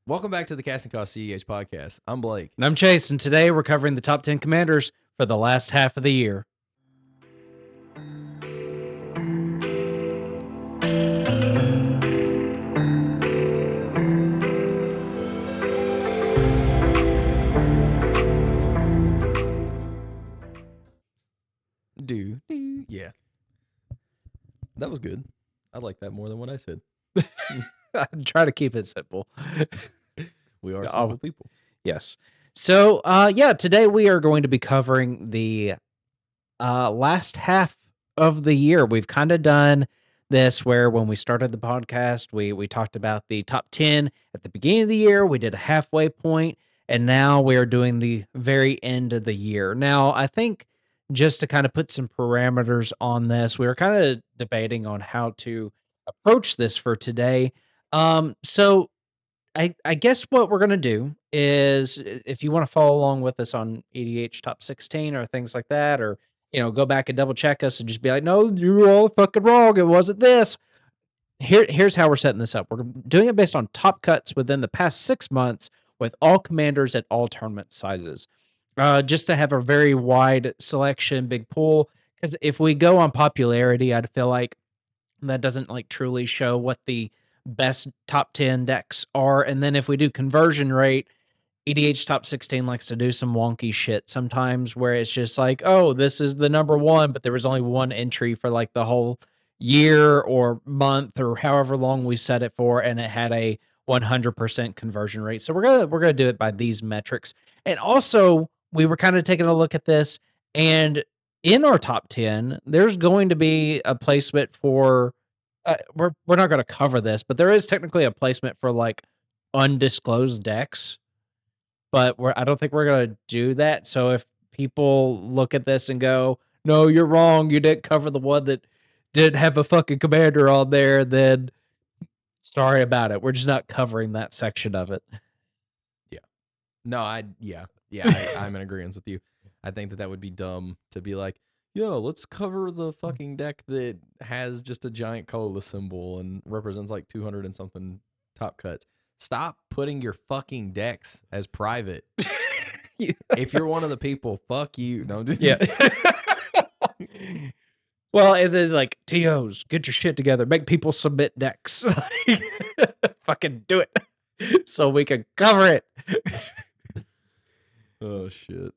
Welcome back to the Casting Cost cEDH podcast. I'm Blake. And I'm Chase, and today we're covering the top 10 commanders for the last half of the year. Yeah. That was good. I like that more than what I said. I try to keep it simple. We are simple people. Yes. So, today we are going to be covering the last half of the year. We've kind of done this where when we started the podcast, we talked about the top 10 at the beginning of the year. We did a halfway point, and now we are doing the very end of the year. Now, I think just to kind of put some parameters on this, we were kind of debating on how to approach this for today. So I guess what we're going to do is if you want to follow along with us on EDH top 16 or things like that, or, go back and double check us and just be like, no, you're all fucking wrong. It wasn't this. Here's how we're setting this up. We're doing it based on top cuts within the past 6 months with all commanders at all tournament sizes. Just to have a very wide selection, big pool. Because if we go on popularity, I'd feel like that doesn't truly show what the best top 10 decks are. And then if we do conversion rate, EDH top 16 likes to do some wonky shit sometimes where it's just like, oh, this is the number one, but there was only one entry for the whole year or month or however long we set it for, and it had a 100% conversion rate. So we're gonna do it by these metrics. And also, we were kind of taking a look at this, and in our top 10, there's going to be a placement for we're not going to cover this, but there is technically a placement for undisclosed decks, but I don't think we're going to do that. So if people look at this and go, no, you're wrong, you didn't cover the one that didn't have a fucking commander on there, then sorry about it. We're just not covering that section of it. Yeah. No, I'm in agreement with you. I think that would be dumb to be like, yo, let's cover the fucking deck that has just a giant colorless symbol and represents 200 and something top cuts. Stop putting your fucking decks as private. Yeah. If you're one of the people, fuck you. No, yeah. Well, and then TOs, get your shit together. Make people submit decks. Fucking do it so we can cover it. Oh shit.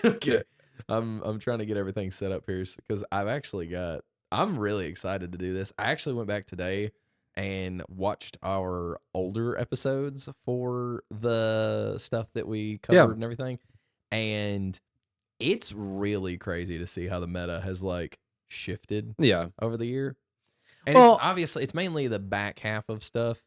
Okay. I'm trying to get everything set up here because I'm really excited to do this. I actually went back today and watched our older episodes for the stuff that we covered and everything. And it's really crazy to see how the meta has shifted over the year. And it's mainly the back half of stuff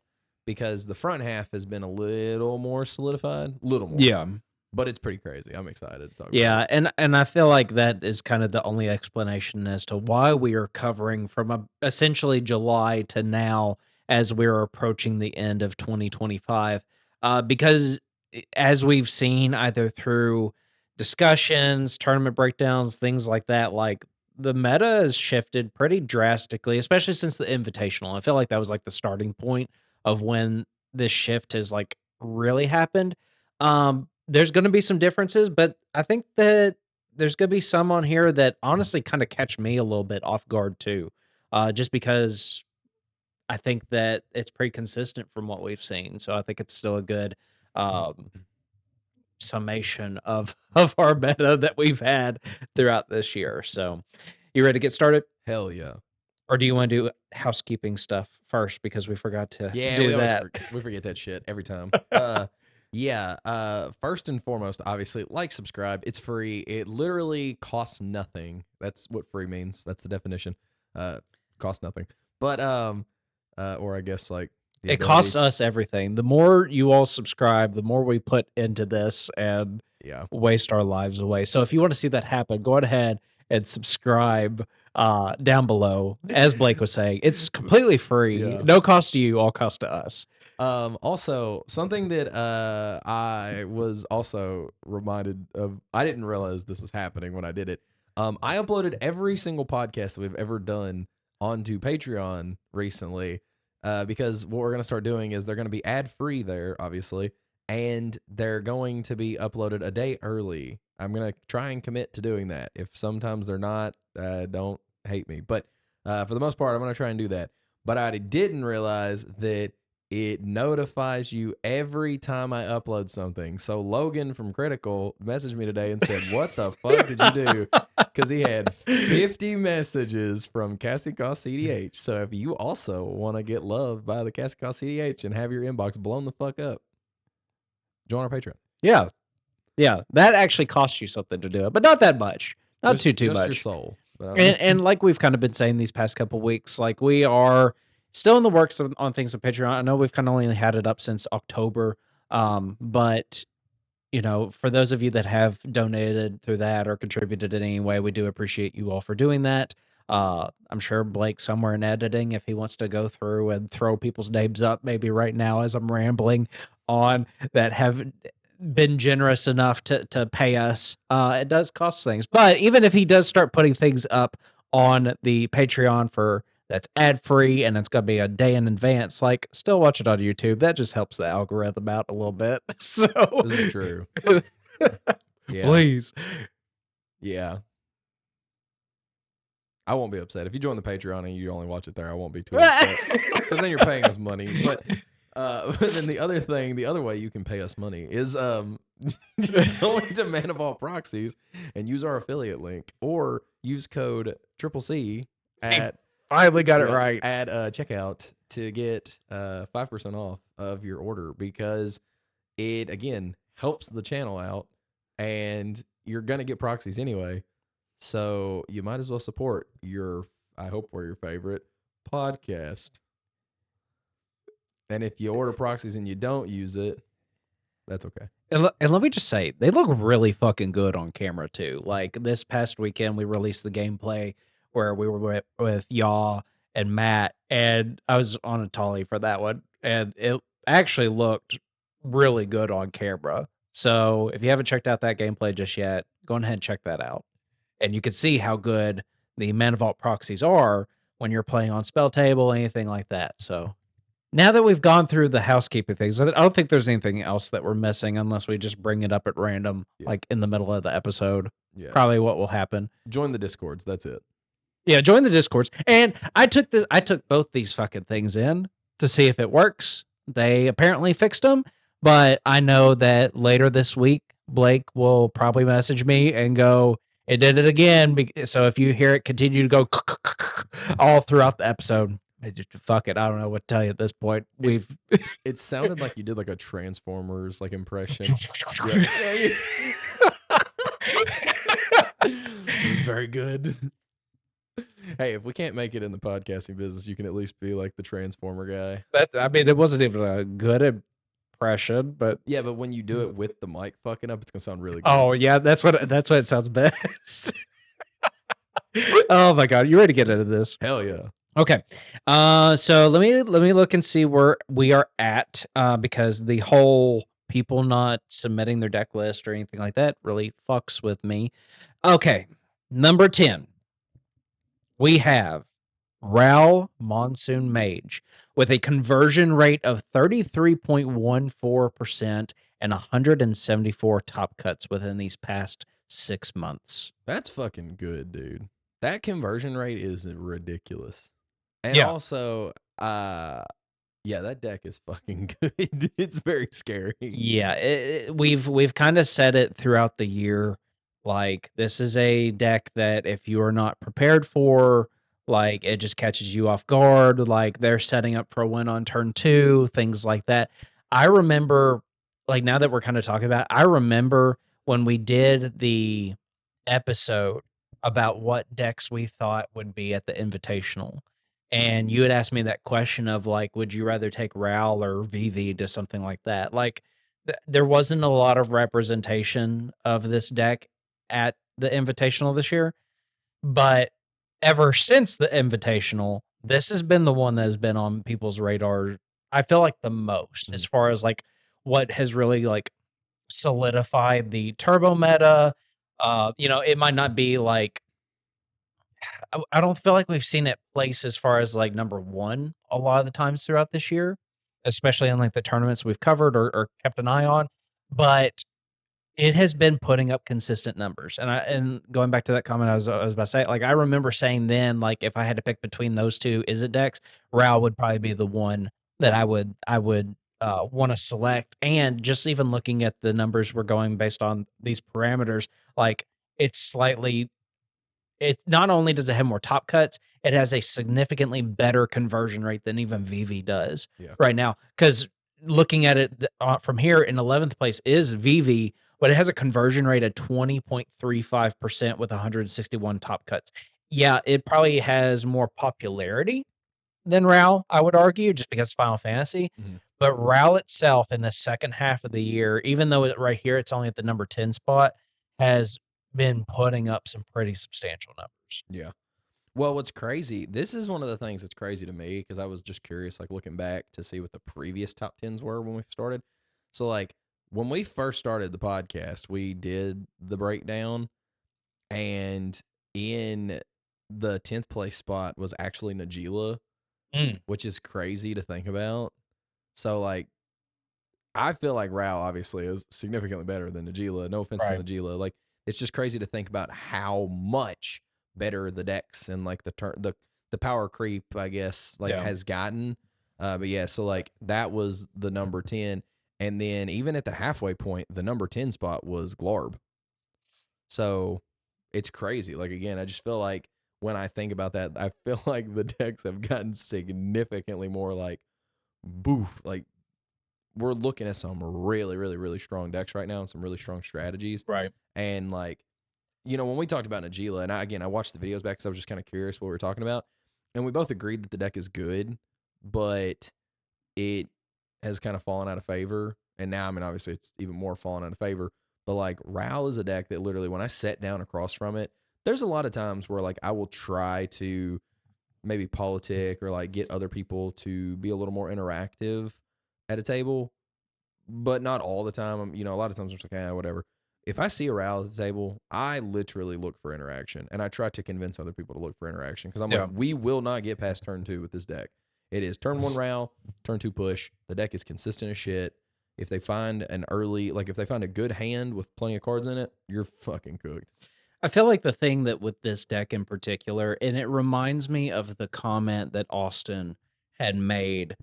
because the front half has been a little more solidified. Little more. Yeah. But it's pretty crazy. I'm excited to talk about it. And I feel like that is kind of the only explanation as to why we are covering from essentially July to now as we're approaching the end of 2025. Because as we've seen either through discussions, tournament breakdowns, things like that, the meta has shifted pretty drastically, especially since the Invitational. I feel like that was the starting point of when this shift has really happened. There's going to be some differences, but I think that there's going to be some on here that honestly kind of catch me a little bit off guard too, just because I think that it's pretty consistent from what we've seen. So I think it's still a good summation of our meta that we've had throughout this year. So you ready to get started? Hell yeah. Or do you want to do housekeeping stuff first because we forgot to do that? We forget that shit every time. First and foremost, obviously, subscribe. It's free. It literally costs nothing. That's what free means. That's the definition. Costs nothing. But or I guess it costs us everything. The more you all subscribe, the more we put into this and waste our lives away. So if you want to see that happen, go ahead and subscribe down below. As Blake was saying, it's completely free. No cost to you, all cost to us. Also, something that I was also reminded of, I didn't realize this was happening when I did it. I uploaded every single podcast that we've ever done onto Patreon recently. because what we're going to start doing is they're going to be ad free there, obviously, and they're going to be uploaded a day early. I'm going to try and commit to doing that. If sometimes they're not, don't hate me. But for the most part, I'm going to try and do that. But I didn't realize that it notifies you every time I upload something. So Logan from Critical messaged me today and said, "What the fuck did you do?" Because he had 50 messages from Casting Call cEDH. So if you also want to get loved by the Casting Call cEDH and have your inbox blown the fuck up, join our Patreon. Yeah. Yeah. That actually costs you something to do it, but not that much. Not too just much. your soul. And like we've kind of been saying these past couple weeks, like we are still in the works on things on Patreon. I know we've kind of only had it up since October, but you know, for those of you that have donated through that or contributed in any way, we do appreciate you all for doing that. I'm sure Blake somewhere in editing, if he wants to go through and throw people's names up, maybe right now as I'm rambling on, that have been generous enough to pay us. It does cost things, but even if he does start putting things up on the Patreon for that's ad free and it's gonna be a day in advance, like still watch it on YouTube. That just helps the algorithm out a little bit. So This is true. Yeah. please. Yeah. I won't be upset. If you join the Patreon and you only watch it there, I won't be too upset. Because then you're paying us money. But then the other thing, the other way you can pay us money is going to Man of All Proxies and use our affiliate link, or use code CCC at Finally got it right. at checkout to get 5% off of your order, because it again helps the channel out, and you're gonna get proxies anyway. So you might as well support your, I hope we're your favorite podcast. And if you order proxies and you don't use it, that's okay. And let me just say, they look really fucking good on camera too. Like this past weekend, we released the gameplay where we were with Yaw and Matt, and I was on a Tolly for that one, and it actually looked really good on camera. So if you haven't checked out that gameplay just yet, go ahead and check that out. And you can see how good the Man of Vault proxies are when you're playing on spell table, anything like that. So now that we've gone through the housekeeping things, I don't think there's anything else that we're missing unless we just bring it up at random, like in the middle of the episode. Yeah. Probably what will happen. Join the Discords. That's it. Yeah, join the Discords. And I took both these fucking things in to see if it works. They apparently fixed them, but I know that later this week, Blake will probably message me and go, "It did it again." So if you hear it continue to go all throughout the episode, fuck it. I don't know what to tell you at this point. It sounded like you did like a Transformers like impression. This is very good. Hey, if we can't make it in the podcasting business, you can at least be like the Transformer guy. I mean, it wasn't even a good impression, but yeah, but when you do it with the mic fucking up, it's gonna sound really good. Oh yeah, that's what it sounds best. Oh my god, you ready to get into this? Hell yeah. Okay. So let me look and see where we are at, because the whole people not submitting their deck list or anything like that really fucks with me. Okay. Number 10. We have Ral Monsoon Mage with a conversion rate of 33.14% and 174 top cuts within these past 6 months. That's fucking good, dude. That conversion rate is ridiculous. And Yeah. also, yeah, that deck is fucking good. It's very scary. Yeah, we've kind of said it throughout the year. Like, this is a deck that if you are not prepared for, like, it just catches you off guard. Like, they're setting up for a win on turn 2, things like that. I remember, like, now that we're kind of talking about it, I remember when we did the episode about what decks we thought would be at the Invitational. And you had asked me that question of like, would you rather take Ral or VV to something like that? Like, there wasn't a lot of representation of this deck at the Invitational this year, but ever since the Invitational, this has been the one that has been on people's radar. I feel like the most, as far as like what has really like solidified the turbo meta. You know, it might not be like I don't feel like we've seen it place as far as, like, number 1 a lot of the times throughout this year, especially in, like, the tournaments we've covered or kept an eye on, but it has been putting up consistent numbers, and going back to that comment I was about to say, like, I remember saying then, like, if I had to pick between those 2 Izzet decks, Ral would probably be the one that I would wanna select, and just even looking at the numbers we're going based on these parameters, like, it's slightly it's not only does it have more top cuts, it has a significantly better conversion rate than even VV does Yeah. right now. Because looking at it from here in 11th place is VV, but it has a conversion rate of 20.35% with 161 top cuts. Yeah, it probably has more popularity than RAL, I would argue, just because Final Fantasy. Mhm. But RAL itself in the second half of the year, even though right here it's only at the number 10 spot, has been putting up some pretty substantial numbers. Yeah. Well, what's crazy, this is one of the things that's crazy to me because I was just curious, like looking back to see what the previous top tens were when we started. So, like, when we first started the podcast, we did the breakdown, and in the 10th place spot was actually Najila, Mm, which is crazy to think about. So, like, I feel like Rao obviously is significantly better than Najila. No offense to right. Najila. Like, it's just crazy to think about how much better the decks and like the power creep, I guess, like Yeah. has gotten. But yeah, so like that was the number 10. And then even at the halfway point, the number 10 spot was Glarb. So it's crazy. Like again, I just feel like when I think about that, I feel like the decks have gotten significantly more like boof, like we're looking at some really, really, really strong decks right now and some really strong strategies. Right. And like, when we talked about Najila, and I watched the videos back because I was just kind of curious what we were talking about, and we both agreed that the deck is good, but it has kind of fallen out of favor. And now, I mean, obviously, it's even more fallen out of favor. But like, Ral is a deck that literally, when I sat down across from it, there's a lot of times where like I will try to maybe politic or like get other people to be a little more interactive at a table, but not all the time. A lot of times I'm just like, whatever. If I see a row at the table, I literally look for interaction, and I try to convince other people to look for interaction because I'm like, Yeah. we will not get past turn 2 with this deck. It is turn 1 row, turn 2 push. The deck is consistent as shit. If they find if they find a good hand with plenty of cards in it, you're fucking cooked. I feel like the thing that with this deck in particular, and it reminds me of the comment that Austin had made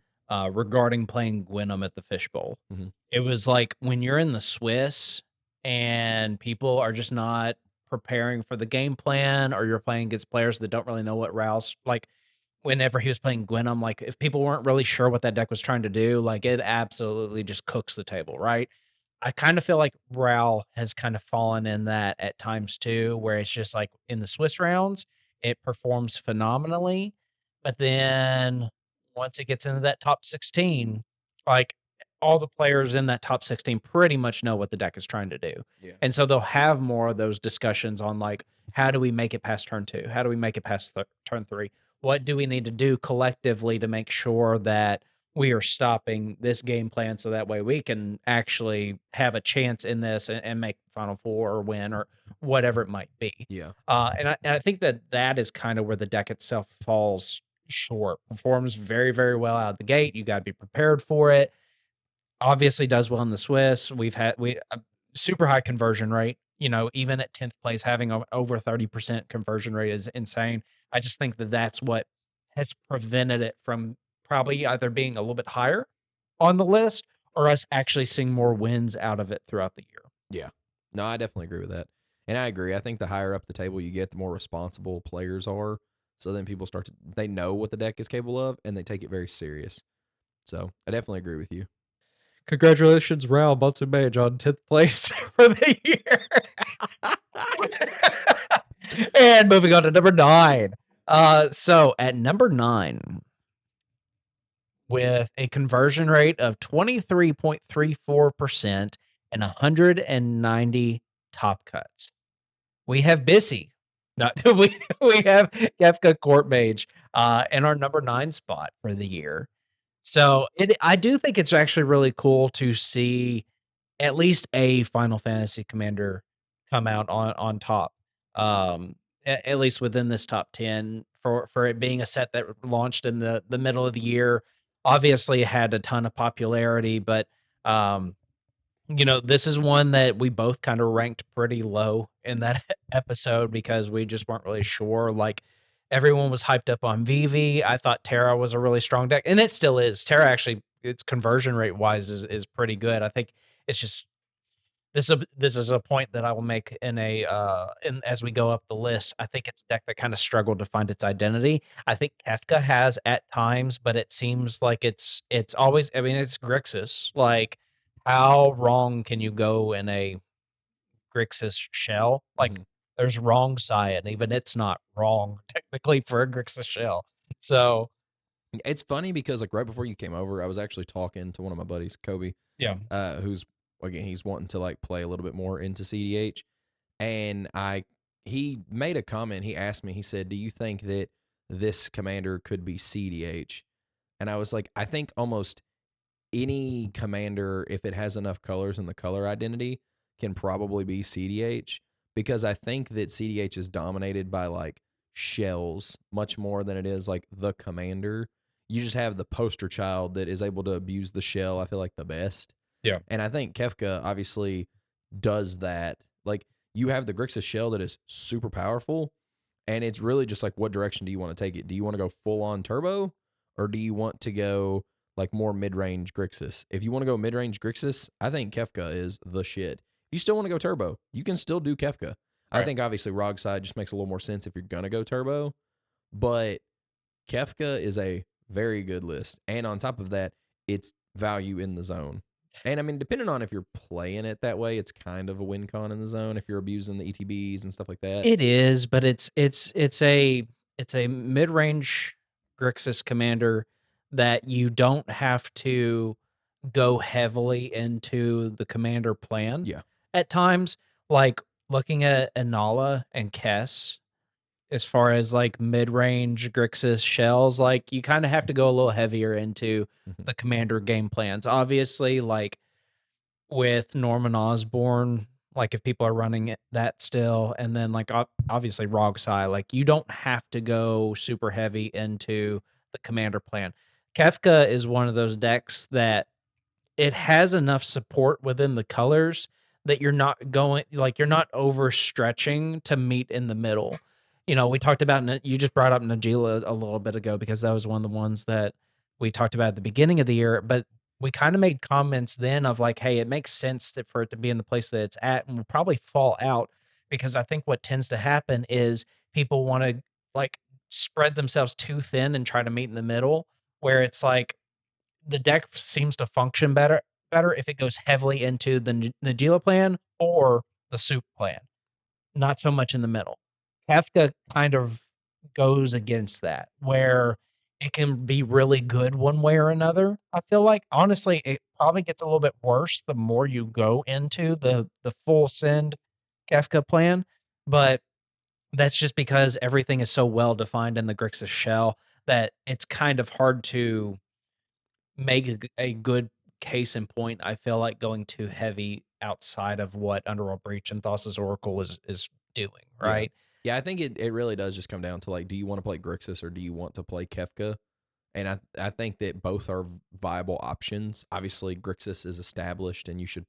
regarding playing Gwenum at the Fishbowl. Mm-hmm. It was like when you're in the Swiss and people are just not preparing for the game plan, or you're playing against players that don't really know what routes, like whenever he was playing Gwenum, like if people weren't really sure what that deck was trying to do, like it absolutely just cooks the table, right? I kind of feel like Ral has kind of fallen in that at times too, where it's just like in the Swiss rounds, it performs phenomenally. But then once it gets into that top 16, like all the players in that top 16 pretty much know what the deck is trying to do. Yeah. And so they'll have more of those discussions on like, how do we make it past turn 2? How do we make it past turn 3? What do we need to do collectively to make sure that we are stopping this game plan so that way we can actually have a chance in this and make Final Four or win or whatever it might be. Yeah. And I think that that is kind of where the deck itself falls short. Performs very, very well out of the gate. You got to be prepared for it. Obviously does well in the Swiss. We've had super high conversion rate. Even at 10th place, having over 30% conversion rate is insane. I just think that that's what has prevented it from probably either being a little bit higher on the list or us actually seeing more wins out of it throughout the year. Yeah. No, I definitely agree with that. And I agree. I think the higher up the table you get, the more responsible players are. So then people they know what the deck is capable of and they take it very serious. So I definitely agree with you. Congratulations, Raul Butsu Mage on 10th place for the year. And moving on to number 9. So at number 9, with a conversion rate of 23.34% and 190 top cuts, we have Bissy. Not we have Kefka Court Mage in our number 9 spot for the year. So I do think it's actually really cool to see at least a Final Fantasy commander come out on top. at least within this top 10 for it being a set that launched in the middle of the year. Obviously, it had a ton of popularity, but um, this is one that we both kind of ranked pretty low in that episode because we just weren't really sure. Like everyone was hyped up on Vivi. I thought Terra was a really strong deck, and it still is. Terra actually, its conversion rate wise is pretty good. I think it's just this is a point that I will make in as we go up the list. I think it's a deck that kind of struggled to find its identity. I think Kefka has at times, but it seems like it's always. I mean, it's Grixis. Like, how wrong can you go in a Grixis shell? Like, Mhm. there's wrong side, and even it's not wrong technically for a Grixis shell. So It's funny because like right before you came over, I was actually talking to one of my buddies, Kobe, yeah, who's again he's wanting to like play a little bit more into cEDH, and he made a comment. He asked me. He said, "Do you think that this commander could be cEDH?" And I was like, "I think almost any commander, if it has enough colors in the color identity, can probably be cEDH because I think that cEDH is dominated by like shells much more than it is like the commander. You just have the poster child that is able to abuse the shell, I feel like the best. yeah, And I think Kefka obviously does that. Like you have the Grixis shell that is super powerful, and it's really just like what direction do you want to take it? Do you want to go full on turbo, or do you want to go like more mid range Grixis? If you want to go mid range Grixis, I think Kefka is the shit. If you still want to go turbo, you can still do Kefka. I right. think obviously Rog side just makes a little more sense if you're gonna go turbo, but Kefka is a very good list. And on top of that, it's value in the zone. And I mean, depending on if you're playing it that way, it's kind of a win con in the zone if you're abusing the ETBs and stuff like that. It is, but it's a mid-range Grixis commander that you don't have to go heavily into the commander plan Yeah. at times. Like looking at Anala and Kess, as far as like mid-range Grixis shells, like you kind of have to go a little heavier into Mhm. the commander game plans. Obviously, like with Norman Osborn, like if people are running that still, and then like obviously Rogsai, like you don't have to go super heavy into the commander plan. Kefka is one of those decks that it has enough support within the colors that you're not overstretching to meet in the middle. We talked about you just brought up Najila a little bit ago because that was one of the ones that we talked about at the beginning of the year, but we kind of made comments then of like, hey, it makes sense for it to be in the place that it's at and will probably fall out because I think what tends to happen is people want to like spread themselves too thin and try to meet in the middle where it's like the deck seems to function better if it goes heavily into the Nagila plan or the soup plan, not so much in the middle. Kafka kind of goes against that, where it can be really good one way or another. I feel like honestly, it probably gets a little bit worse the more you go into the full send Kafka plan, but that's just because everything is so well defined in the Grixis shell that it's kind of hard to make a good case in point. I feel like going too heavy outside of what Underworld Breach and Thassa's Oracle is doing, Yeah. right? Yeah, I think it really does just come down to like, do you want to play Grixis or do you want to play Kefka? And I think that both are viable options. Obviously, Grixis is established, and you should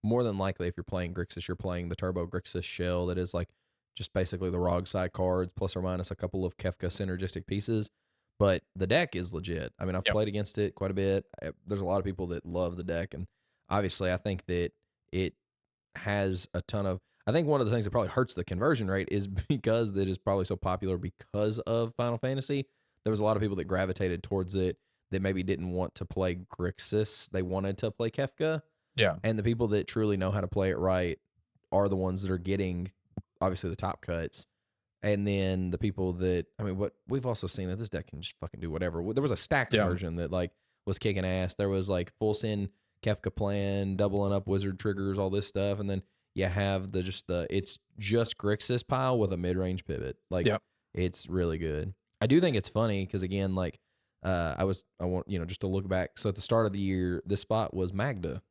more than likely, if you're playing Grixis, you're playing the Turbo Grixis shell that is like just basically the Rog side cards plus or minus a couple of Kefka synergistic pieces. But the deck is legit. I mean, I've Yep. played against it quite a bit. There's a lot of people that love the deck, and obviously, I think that it has a ton of. I think one of the things that probably hurts the conversion rate is because it is probably so popular because of Final Fantasy. There was a lot of people that gravitated towards it that maybe didn't want to play Grixis. They wanted to play Kefka. Yeah. And the people that truly know how to play it right are the ones that are getting obviously the top cuts. And then the people that I mean, what we've also seen that this deck can just fucking do whatever. There was a stacks Yeah. version that like was kicking ass. There was like full send Kefka plan, doubling up wizard triggers, all this stuff, and then you have it's just Grixis pile with a mid range pivot. Like Yep. it's really good. I do think it's funny because again, like I want just to look back. So at the start of the year, this spot was Magda,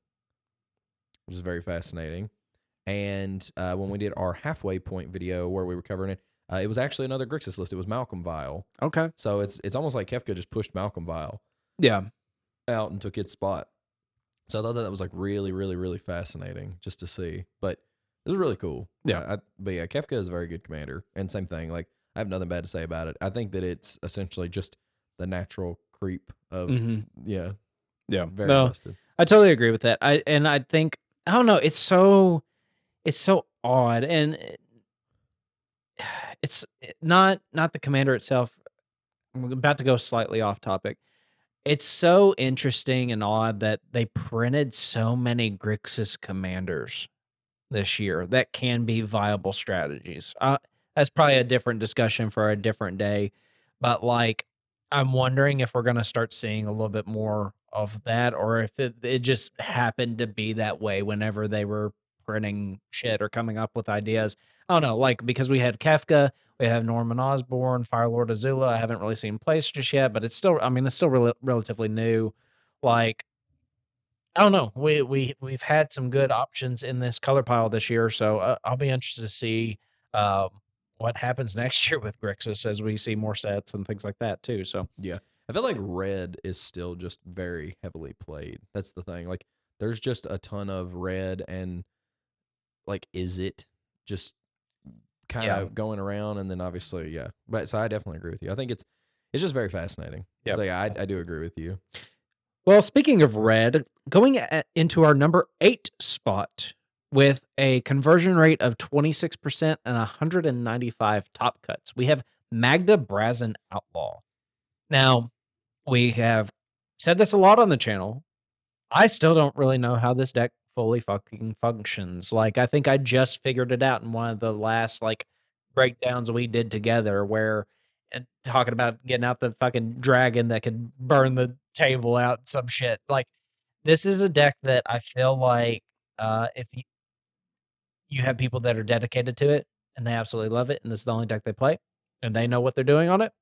which is very fascinating. And when we did our halfway point video where we were covering it, It was actually another Grixis list. It was Malcolm Vile. Okay. So it's almost like Kefka just pushed Malcolm Vile Yeah. out and took its spot. So I thought that was like really, really, really fascinating just to see. But it was really cool. Yeah. But yeah, Kefka is a very good commander. And same thing. Like I have nothing bad to say about it. I think that it's essentially just the natural creep of Mm-hmm. yeah, Yeah. very No, busted. I totally agree with that. I think I don't know. It's so odd, and it's not the commander itself. I'm about to go slightly off topic. It's so interesting and odd that they printed so many Grixis commanders this year that can be viable strategies. That's probably a different discussion for a different day, but like I'm wondering if we're going to start seeing a little bit more of that, or if it just happened to be that way whenever they were printing shit or coming up with ideas. I don't know, like because we had Kefka, we have Norman Osborn, Firelord Azula. I haven't really seen placed just yet, but it's still, I mean, it's still relatively new. Like I don't know. We've had some good options in this color pile this year, so I'll be interested to see um, what happens next year with Grixis as we see more sets and things like that too. So Yeah. I feel like red is still just very heavily played. That's the thing. Like there's just a ton of red and like is it just kind yeah, of going around and then obviously yeah. But so I definitely agree with you. I think it's just very fascinating. yeah. So yeah, I do agree with you. Well, speaking of red, going into our number 8 spot with a conversion rate of 26% and 195 top cuts, we have Magda Brazen Outlaw. Now, we have said this a lot on the channel. I still don't really know how this deck fully fucking functions. Like, I think I just figured it out in one of the last like breakdowns we did together, where talking about getting out the fucking dragon that could burn the table out and some shit. Like, this is a deck that I feel like if you have people that are dedicated to it and they absolutely love it, and this is the only deck they play, and they know what they're doing on it.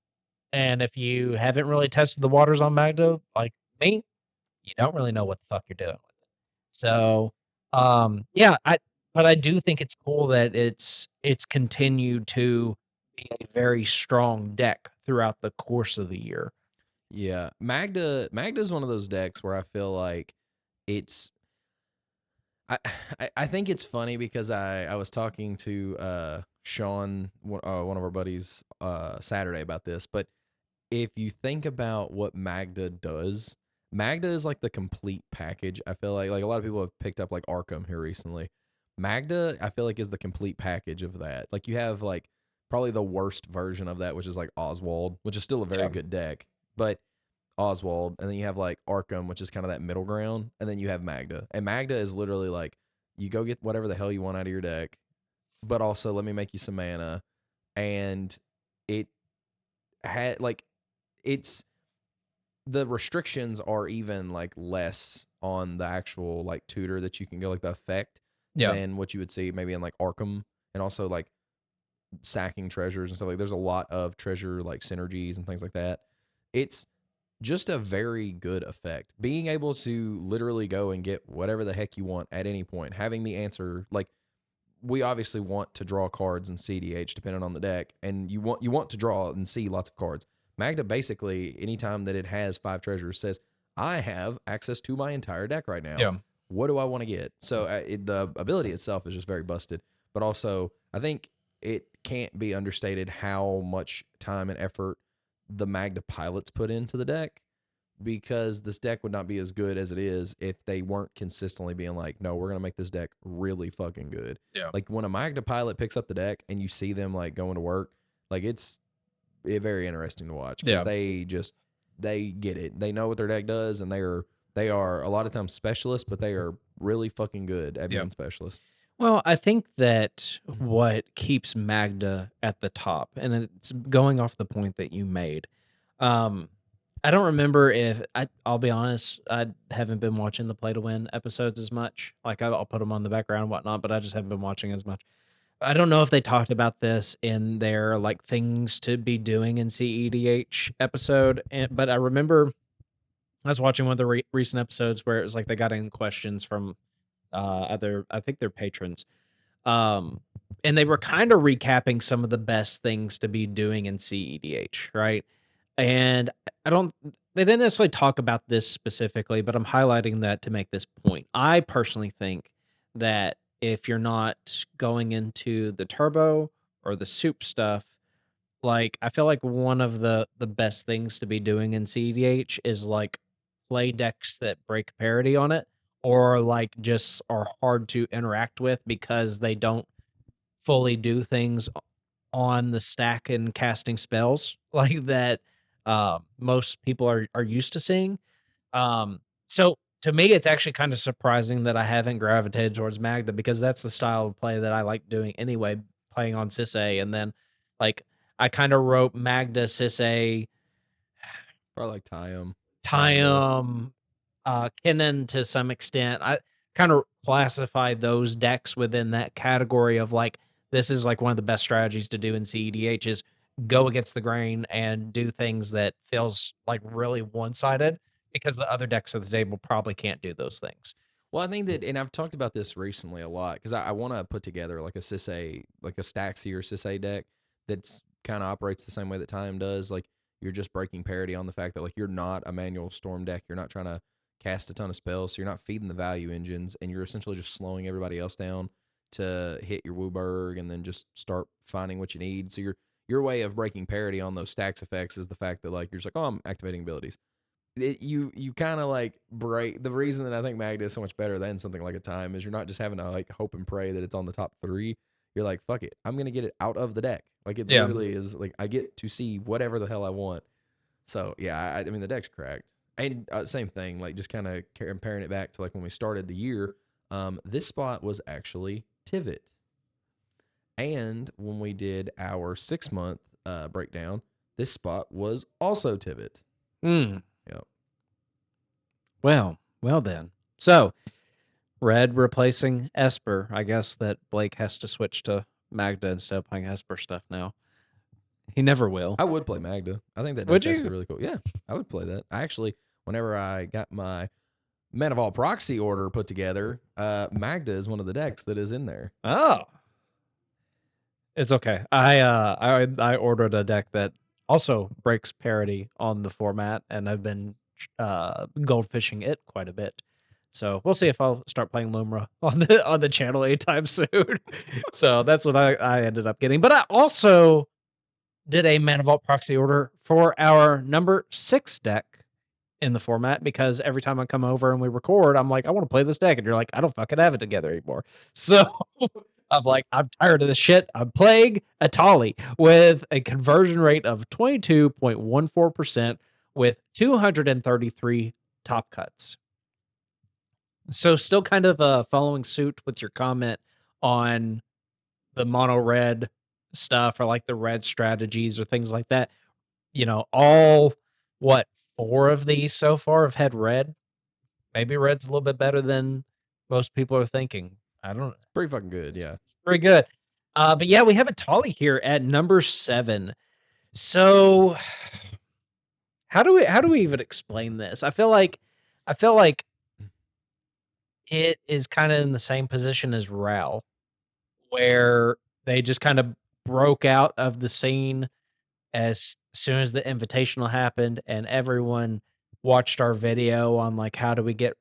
And if you haven't really tested the waters on Magda, like me, you don't really know what the fuck you're doing. So, yeah, I do think it's cool that it's continued to be a very strong deck throughout the course of the year. Yeah. Magda's one of those decks where I feel like it's I I think it's funny because I was talking to Sean one of our buddies Saturday about this, but if you think about what Magda does, Magda is like the complete package. I feel like a lot of people have picked up like Arkham here recently. Magda, I feel like is the complete package of that. Like you have like probably the worst version of that, which is like Oswald, which is still a very Yeah. good deck, but Oswald, and then you have like Arkham, which is kind of that middle ground, and then you have Magda. And Magda is literally like you go get whatever the hell you want out of your deck, but also let me make you some mana, and it had like it's the restrictions are even like less on the actual like tutor that you can go like the effect Yeah. than what you would see maybe in like Arkham and also like sacking treasures and stuff like there's a lot of treasure like synergies and things like that. It's just a very good effect. Being able to literally go and get whatever the heck you want at any point, having the answer like we obviously want to draw cards in cEDH depending on the deck, and you want to draw and see lots of cards. Magda basically, anytime that it has 5 treasures, says, I have access to my entire deck right now. Yeah. What do I want to get? So the ability itself is just very busted, but also I think it can't be understated how much time and effort the Magda pilots put into the deck because this deck would not be as good as it is if they weren't consistently being like, no, we're gonna make this deck really fucking good. Yeah. Like when a Magda pilot picks up the deck and you see them like going to work, like it's very interesting to watch because Yeah. they get it. They know what their deck does, and they are a lot of times specialists, but they are really fucking good at Yeah. being specialists. Well, I think that what keeps Magda at the top, and it's going off the point that you made. Um, I don't remember if I'll be honest, I haven't been watching the Play to Win episodes as much. Like I'll put them on the background and whatnot, but I just haven't been watching as much. I don't know if they talked about this in their like things to be doing in cEDH episode, but I remember I was watching one of the recent episodes where it was like they got in questions from other, I think they're patrons, Um, and they were kind of recapping some of the best things to be doing in cEDH, right? And I don't they didn't necessarily talk about this specifically, but I'm highlighting that to make this point. I personally think that if you're not going into the turbo or the soup stuff, like I feel like one of the best things to be doing in cEDH is like play decks that break parity on it or like just are hard to interact with because they don't fully do things on the stack and casting spells like that most people are used to seeing. So to me, it's actually kind of surprising that I haven't gravitated towards Magda because that's the style of play that I like doing anyway, playing on Sisay. And then like I kind of wrote Magda, Sisay, Probably like Tyum, kinda. Tiam, Kinnan to some extent. I kind of classify those decks within that category of like this is like one of the best strategies to do in cEDH is go against the grain and do things that feels like really one-sided because the other decks at the table probably can't do those things. Well, I think that, and I've talked about this recently a lot because I want to put together like a Sisay, like a Staxy or Sisay deck that's kind of operates the same way that Time does. Like you're just breaking parity on the fact that like you're not a manual storm deck. You're not trying to cast a ton of spells, so you're not feeding the value engines, and you're essentially just slowing everybody else down to hit your Wooburg and then just start finding what you need. So your way of breaking parity on those stacks effects is the fact that like you're just like, oh, I'm activating abilities. You kind of like break the reason that I think Magda is so much better than something like a Time is you're not just having to like hope and pray that it's on the top three. You're like, fuck it, I'm gonna get it out of the deck. Like it Yeah. literally is like I get to see whatever the hell I want. So yeah, I mean the deck's cracked. And same thing, like just kind of comparing it back to like when we started the year. This spot was actually Tivit, and when we did our 6 month breakdown, this spot was also Tivit. Mm, Yep. well then. So Red replacing Esper. I guess that Blake has to switch to Magda instead of playing Esper stuff now. He never will. I would play Magda. I think that Would deck's you? actually really cool. Yeah, I would play that. I actually, whenever I got my Man of All Proxy order put together, Magda is one of the decks that is in there. Oh, it's okay. I ordered a deck that also breaks parity on the format, and I've been goldfishing it quite a bit. So we'll see if I'll start playing Lumra on the channel anytime soon. So that's what I ended up getting. But I also did a Mana Vault proxy order for our number 6 deck in the format because every time I come over and we record, I'm like, I want to play this deck. And you're like, I don't fucking have it together anymore. So I'm like, I'm tired of this shit. I'm playing Atali with a conversion rate of 22.14% with 233 top cuts. So still kind of following suit with your comment on the mono red stuff or like the red strategies or things like that. You know, all what 4 of these so far have had red. Maybe red's a little bit better than most people are thinking. I don't know. Pretty fucking good, yeah. Pretty good. But yeah, we have a Tolly here at number 7. So how do we even explain this? I feel like it is kind of in the same position as Ral, where they just kind of broke out of the scene as soon as the invitational happened and everyone watched our video on like how do we get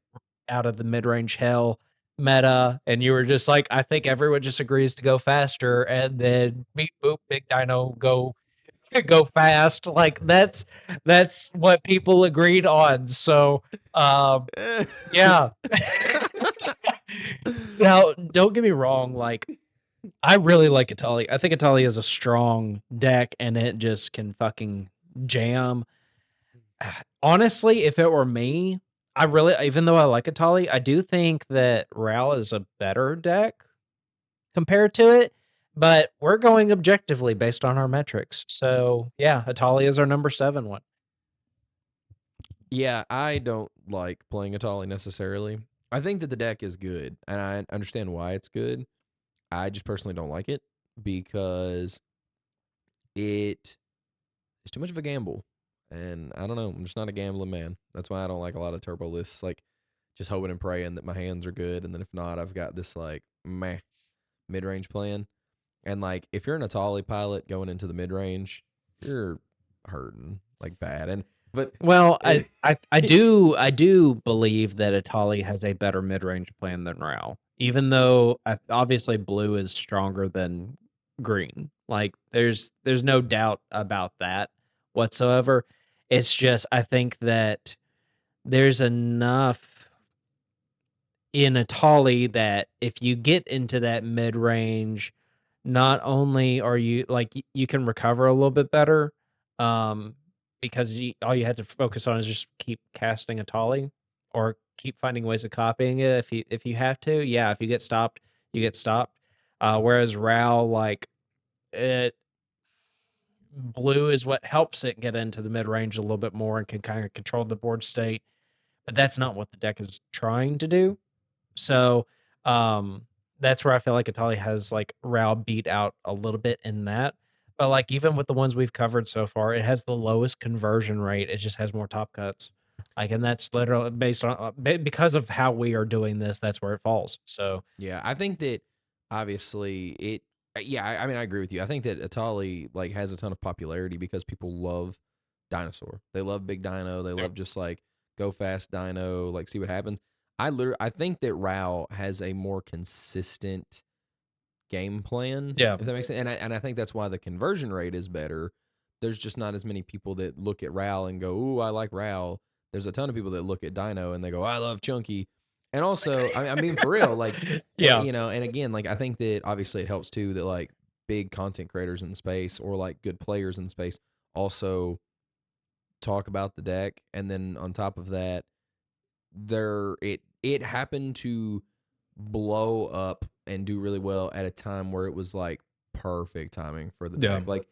out of the mid-range hell meta, and you were just like, I think everyone just agrees to go faster and then beat boop big dino go fast. Like that's what people agreed on. So yeah. Now don't get me wrong, like I really like Atali. I think Atali is a strong deck and it just can fucking jam. Honestly, if it were me, I really, even though I like Atali, I do think that Ral is a better deck compared to it. But we're going objectively based on our metrics. So yeah, Atali is our number 7 one. Yeah, I don't like playing Atali necessarily. I think that the deck is good, and I understand why it's good. I just personally don't like it because it is too much of a gamble. And I don't know, I'm just not a gambling man. That's why I don't like a lot of turbo lists, like just hoping and praying that my hands are good. And then if not, I've got this like meh mid-range plan. And like if you're an Atali pilot going into the mid-range, you're hurting like bad. And but Well, it I do believe that Atali has a better mid-range plan than Rao, even though obviously blue is stronger than green. Like there's no doubt about that whatsoever. It's just I think that there's enough in Atali that if you get into that mid range, not only are you like you can recover a little bit better, um, because all you had to focus on is just keep casting Atali or keep finding ways of copying it if you have to. Yeah, if you get stopped, you get stopped. Whereas Ral, like it blue is what helps it get into the mid range a little bit more and can kind of control the board state. But that's not what the deck is trying to do. So, that's where I feel like Italy has, like, Rao beat out a little bit in that. But, like, even with the ones we've covered so far, it has the lowest conversion rate, it just has more top cuts. Like, and that's literally based on, because of how we are doing this, that's where it falls. So, Yeah, I think that obviously it. Yeah, I mean, I agree with you. I think that Atali like has a ton of popularity because people love dinosaur. They love big dino. They yep. love just like go fast dino. Like see what happens. I think that Rao has a more consistent game plan, Yeah. if that makes sense. And I think that's why the conversion rate is better. There's just not as many people that look at Ral and go, "Ooh, I like Ral." There's a ton of people that look at Dino and they go, "I love Chunky." And also, I mean for real, like Yeah. you know, and again, like I think that obviously it helps too that like big content creators in the space or like good players in the space also talk about the deck, and then on top of that, it happened to blow up and do really well at a time where it was like perfect timing for the Yeah. deck. Like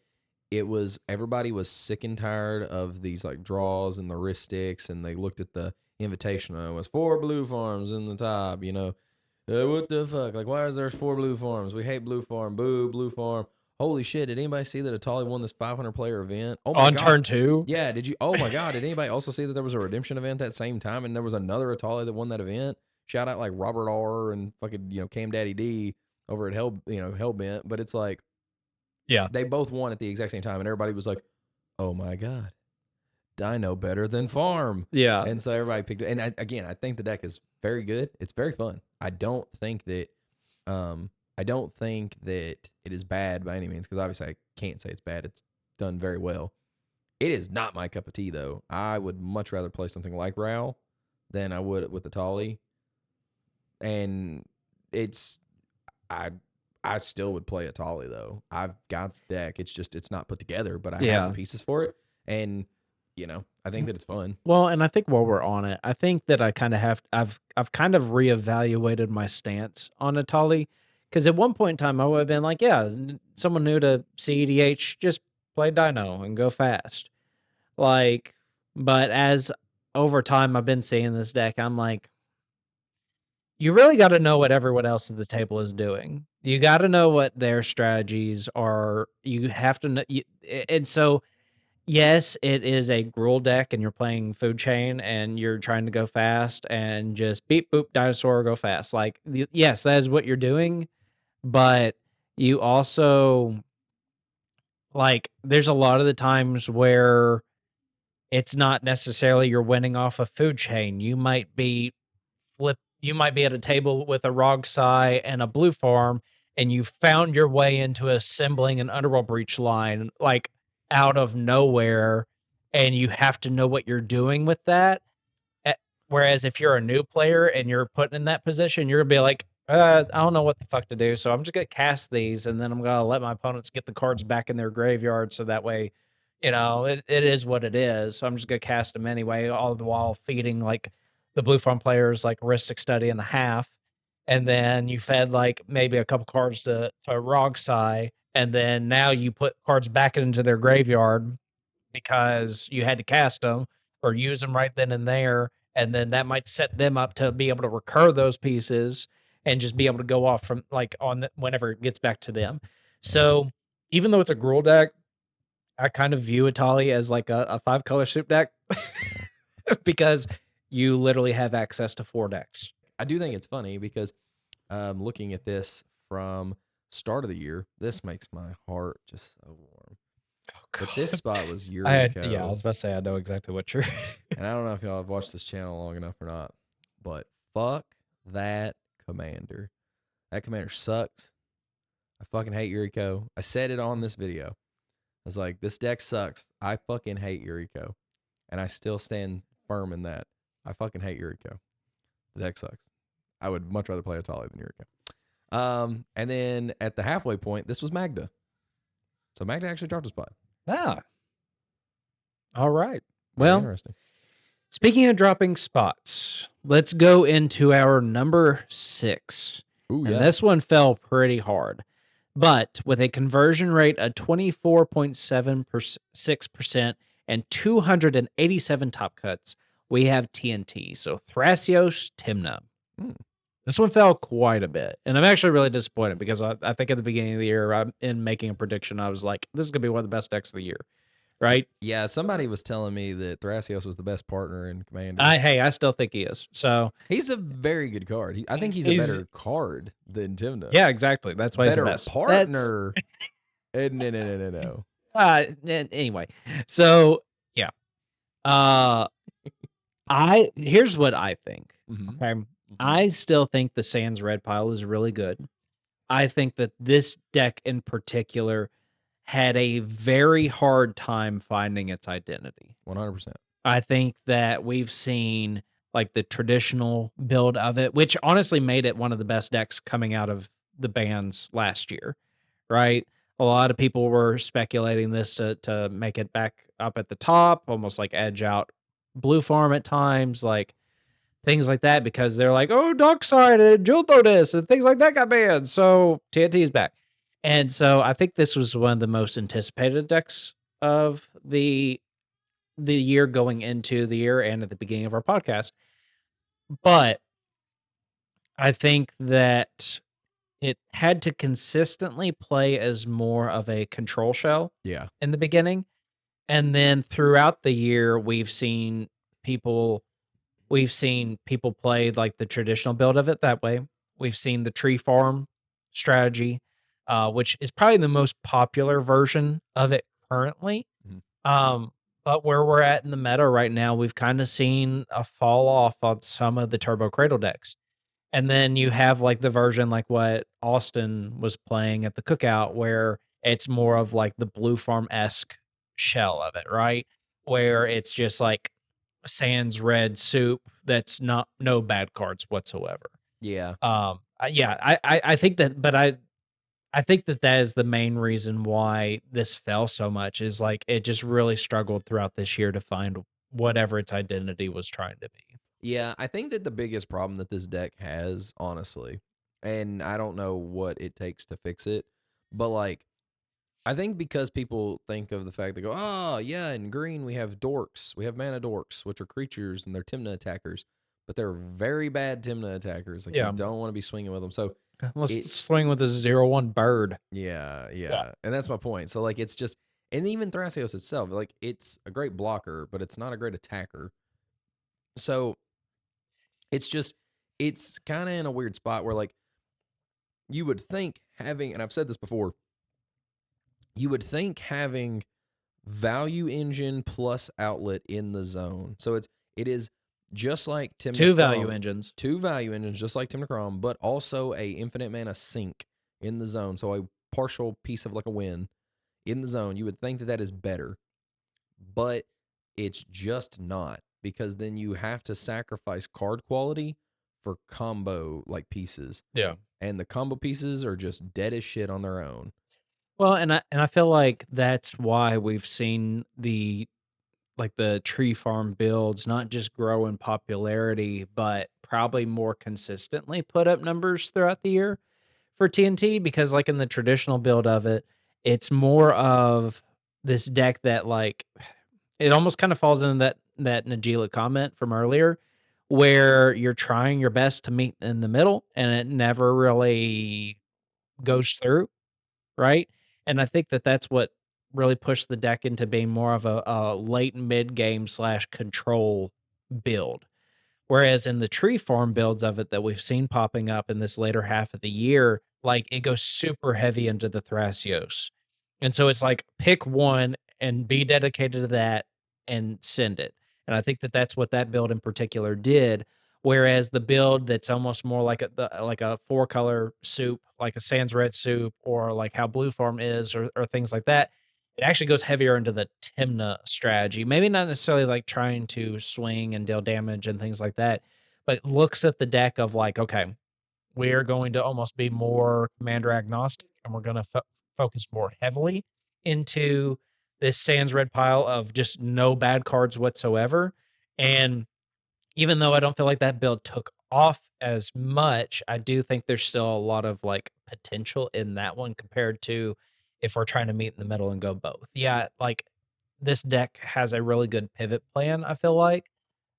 it was everybody was sick and tired of these like draws and the wrist sticks, and they looked at the invitation and it was 4 blue farms in the top, you know. What the fuck? Like, why is there 4 blue farms? We hate blue farm. Boo, blue farm. Holy shit! Did anybody see that Atali won this 500 player event? Oh my On god! turn 2? Yeah, did you? Oh my god! Did anybody also see that there was a redemption event that same time, and there was another Atali that won that event? Shout out like Robert R and fucking Cam Daddy D over at Hellbent. But it's like Yeah. they both won at the exact same time, and everybody was like, "Oh my god, Dino better than Farm." Yeah. And so everybody picked it. And again, I think the deck is very good. It's very fun. I don't think that it is bad by any means, because obviously I can't say it's bad. It's done very well. It is not my cup of tea though. I would much rather play something like Ral than I would with Atali. And it's I I still would play Atali though. I've got the deck. It's just it's not put together, but I have the Yeah. pieces for it. And I think that it's fun. Well, and I think while we're on it, I think that I kind of have I've kind of reevaluated my stance on Atali because at one point in time I would have been like, yeah, someone new to cEDH, just play Dino and go fast. Like, but as over time I've been seeing this deck, I'm like, you really got to know what everyone else at the table is doing. You got to know what their strategies are. You have to know, and so yes, it is a gruel deck and you're playing food chain and you're trying to go fast and just beep boop dinosaur go fast. Like yes, that is what you're doing, but you also like there's a lot of the times where it's not necessarily you're winning off a food chain. You might be at a table with a Rogsai and a blue farm, and you found your way into assembling an underworld breach line like out of nowhere, and you have to know what you're doing with that. Whereas if you're a new player and you're put in that position, you're gonna be like, I don't know what the fuck to do, so I'm just gonna cast these, and then I'm gonna let my opponents get the cards back in their graveyard, so that way, it is what it is. So I'm just gonna cast them anyway, all the while feeding like the blue farm players like Ristic Study and a half, and then you fed like maybe a couple cards to Rogsai, and then now you put cards back into their graveyard because you had to cast them or use them right then and there. And then that might set them up to be able to recur those pieces and just be able to go off from like whenever it gets back to them. So even though it's a gruel deck, I kind of view Atali as like a 5 color soup deck because you literally have access to 4 decks. I do think it's funny because looking at this from start of the year. This makes my heart just so warm. Oh But this god. spot was Yeah, I Yuriko. was about to say I know exactly what you're And I don't know if y'all have watched this channel long enough or not, but fuck that commander. That commander sucks. I fucking hate Yuriko. I said it on this video. I was like, this deck sucks. I fucking hate Yuriko. And I still stand firm in that. I fucking hate Yuriko. The deck sucks. I would much rather play Atali than Yuriko. And then at the halfway point, this was Magda. So Magda actually dropped a spot. Ah, all right. Very Well, interesting. speaking of dropping spots, let's go into our number 6. Ooh, And yeah. this one fell pretty hard. But with a conversion rate of 24.76% and 287 top cuts, we have TNT. So Thrasios Timna. This one fell quite a bit. And I'm actually really disappointed because I think at the beginning of the year, in making a prediction, I was like, this is going to be one of the best decks of the year. Right? Yeah, somebody was telling me that Thrasios was the best partner in Commander. I still think he is. So he's a very good card. I think he's a better card than Timna. Yeah, exactly. That's why he's the better best. partner. No. Anyway, so yeah. Here's what I think. Okay. I still think the Sans red pile is really good. I think that this deck in particular had a very hard time finding its identity. 100%. I think that we've seen like the traditional build of it, which honestly made it one of the best decks coming out of the bans last year, right? A lot of people were speculating this to make it back up at the top, almost like edge out Blue Farm at times, like things like that, because they're like, oh, Dockside and Jewel Notice and things like that got banned. So TNT is back. And so I think this was one of the most anticipated decks of the year going into the year and at the beginning of our podcast. But I think that it had to consistently play as more of a control shell in the beginning. And then throughout the year, we've seen people play like the traditional build of it that way. We've seen the tree farm strategy, which is probably the most popular version of it currently. But where we're at in the meta right now, we've kind of seen a fall off on some of the Turbo Cradle decks. And then you have like the version like what Austin was playing at the cookout, where it's more of like the Blue Farm esque shell of it, right? Where it's just like sans red soup that's not no bad cards whatsoever. Yeah. I think that, but I think that that is the main reason why this fell so much is like it just really struggled throughout this year to find whatever its identity was trying to be. Yeah, I think that the biggest problem that this deck has, honestly, and I don't know what it takes to fix it, but like, I think because people think of the fact they go, oh, yeah, in green we have dorks. We have mana dorks, which are creatures and they're Timna attackers, but they're very bad Timna attackers. Like, you don't want to be swinging with them. So, let's swing with a 0/1 bird. Yeah. And that's my point. So, like, it's just, and even Thrasios itself, like, it's a great blocker, but it's not a great attacker. So, it's just, it's kind of in a weird spot where, like, you would think having, and I've said this before, you would think having value engine plus outlet in the zone. So it is just like Tim Two value engines. Two value engines, just like Tim Necrom, but also a infinite mana sink in the zone. So a partial piece of like a win in the zone. You would think that that is better, but it's just not, because then you have to sacrifice card quality for combo like pieces. Yeah. And the combo pieces are just dead as shit on their own. Well, and I feel like that's why we've seen the tree farm builds not just grow in popularity, but probably more consistently put up numbers throughout the year for TNT, because like in the traditional build of it, it's more of this deck that like it almost kind of falls into that Najila comment from earlier, where you're trying your best to meet in the middle and it never really goes through, right? And I think that that's what really pushed the deck into being more of a late mid game / control build, Whereas in the tree farm builds of it that we've seen popping up in this later half of the year, like it goes super heavy into the Thrasios. And so it's like pick one and be dedicated to that and send it. And I think that that's what that build in particular did. Whereas the build that's almost more like like a 4-color soup, like a Sans Red soup, or like how Blue Farm is, or things like that, it actually goes heavier into the Timna strategy. Maybe not necessarily like trying to swing and deal damage and things like that, but looks at the deck of like, okay, we're going to almost be more commander agnostic, and we're going to focus more heavily into this Sans Red pile of just no bad cards whatsoever. And even though I don't feel like that build took off as much, I do think there's still a lot of like potential in that one compared to if we're trying to meet in the middle and go both. Yeah, like this deck has a really good pivot plan, I feel like.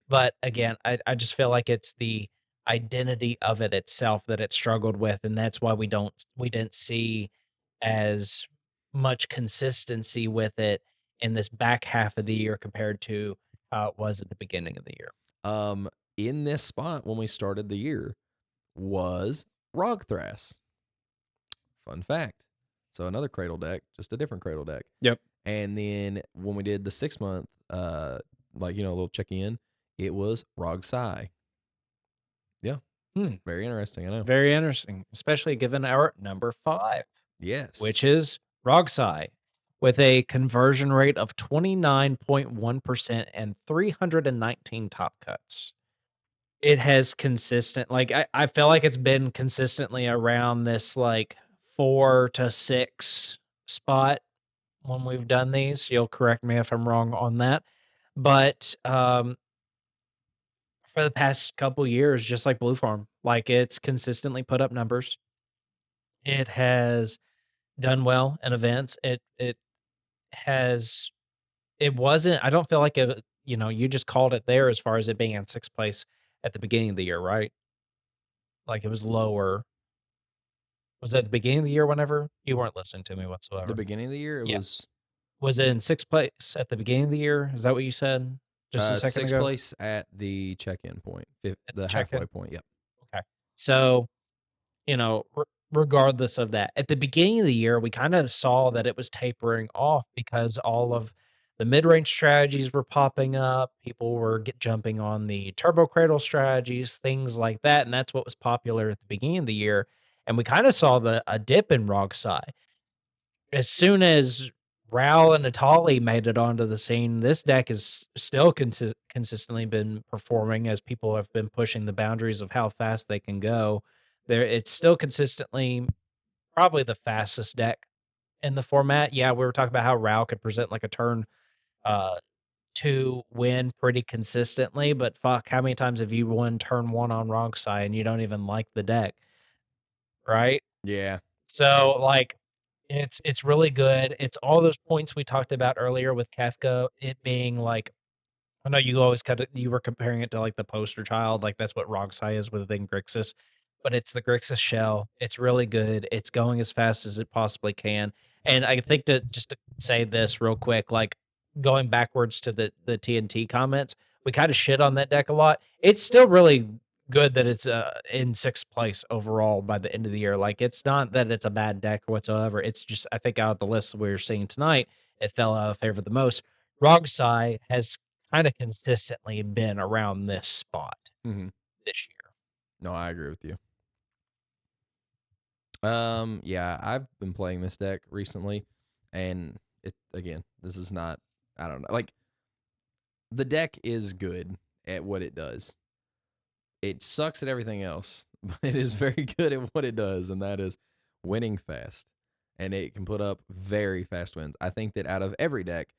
But again, I just feel like it's the identity of it itself that it struggled with. And that's why we didn't see as much consistency with it in this back half of the year compared to how it was at the beginning of the year. Um, in this spot when we started the year was Rogthras. Fun fact. So another cradle deck, just a different cradle deck. Yep. And then when we did the 6 month, like, a little check in, it was Rog Sai. Yeah. Very interesting. I know. Very interesting, especially given our number 5, Yes. which is Rogsai, with a conversion rate of 29.1% and 319 top cuts. It has consistent, like I feel like it's been consistently around this like 4 to 6 spot when we've done these. You'll correct me if I'm wrong on that. But for the past couple years, just like Blue Farm, like it's consistently put up numbers. It has done well in events. It has it wasn't, I don't feel like it, you just called it there as far as it being in 6th place at the beginning of the year, right? Like it was lower. Was it at the beginning of the year whenever? You weren't listening to me The whatsoever. beginning of the year, it Yes. was Was it in 6th place at the beginning of the year? Is that what you said just a second 6th ago place at the check-in point, at the the halfway check-in? point. Yep. Okay. So, regardless of that, at the beginning of the year, we kind of saw that it was tapering off because all of the mid-range strategies were popping up. People were jumping on the turbo cradle strategies, things like that, and that's what was popular at the beginning of the year. And we kind of saw a dip in Rogsai as soon as Ral and Natali made it onto the scene. This deck has still consistently been performing as people have been pushing the boundaries of how fast they can go. It's still consistently probably the fastest deck in the format. Yeah, we were talking about how Ral could present like a turn uh 2 win pretty consistently, but fuck, how many times have you won turn 1 on wrong side and you don't even like the deck, right? Yeah. So like it's really good. It's all those points we talked about earlier with Kafka, it being like, I know you always you were comparing it to like the poster child, like that's what Rogsai is within Grixis, but it's the Grixis shell. It's really good. It's going as fast as it possibly can. And I think to just to say this real quick, like going backwards to the TNT comments, we kind of shit on that deck a lot. It's still really good that it's in 6th place overall by the end of the year. Like it's not that it's a bad deck whatsoever. It's just I think out of the list we were seeing tonight, it fell out of favor the most. Rogsai has kind of consistently been around this spot Mm-hmm. this year. No, I agree with you. Yeah, I've been playing this deck recently, and this is not, I don't know, like the deck is good at what it does. It sucks at everything else, but it is very good at what it does, and that is winning fast. And it can put up very fast wins. I think that out of every deck,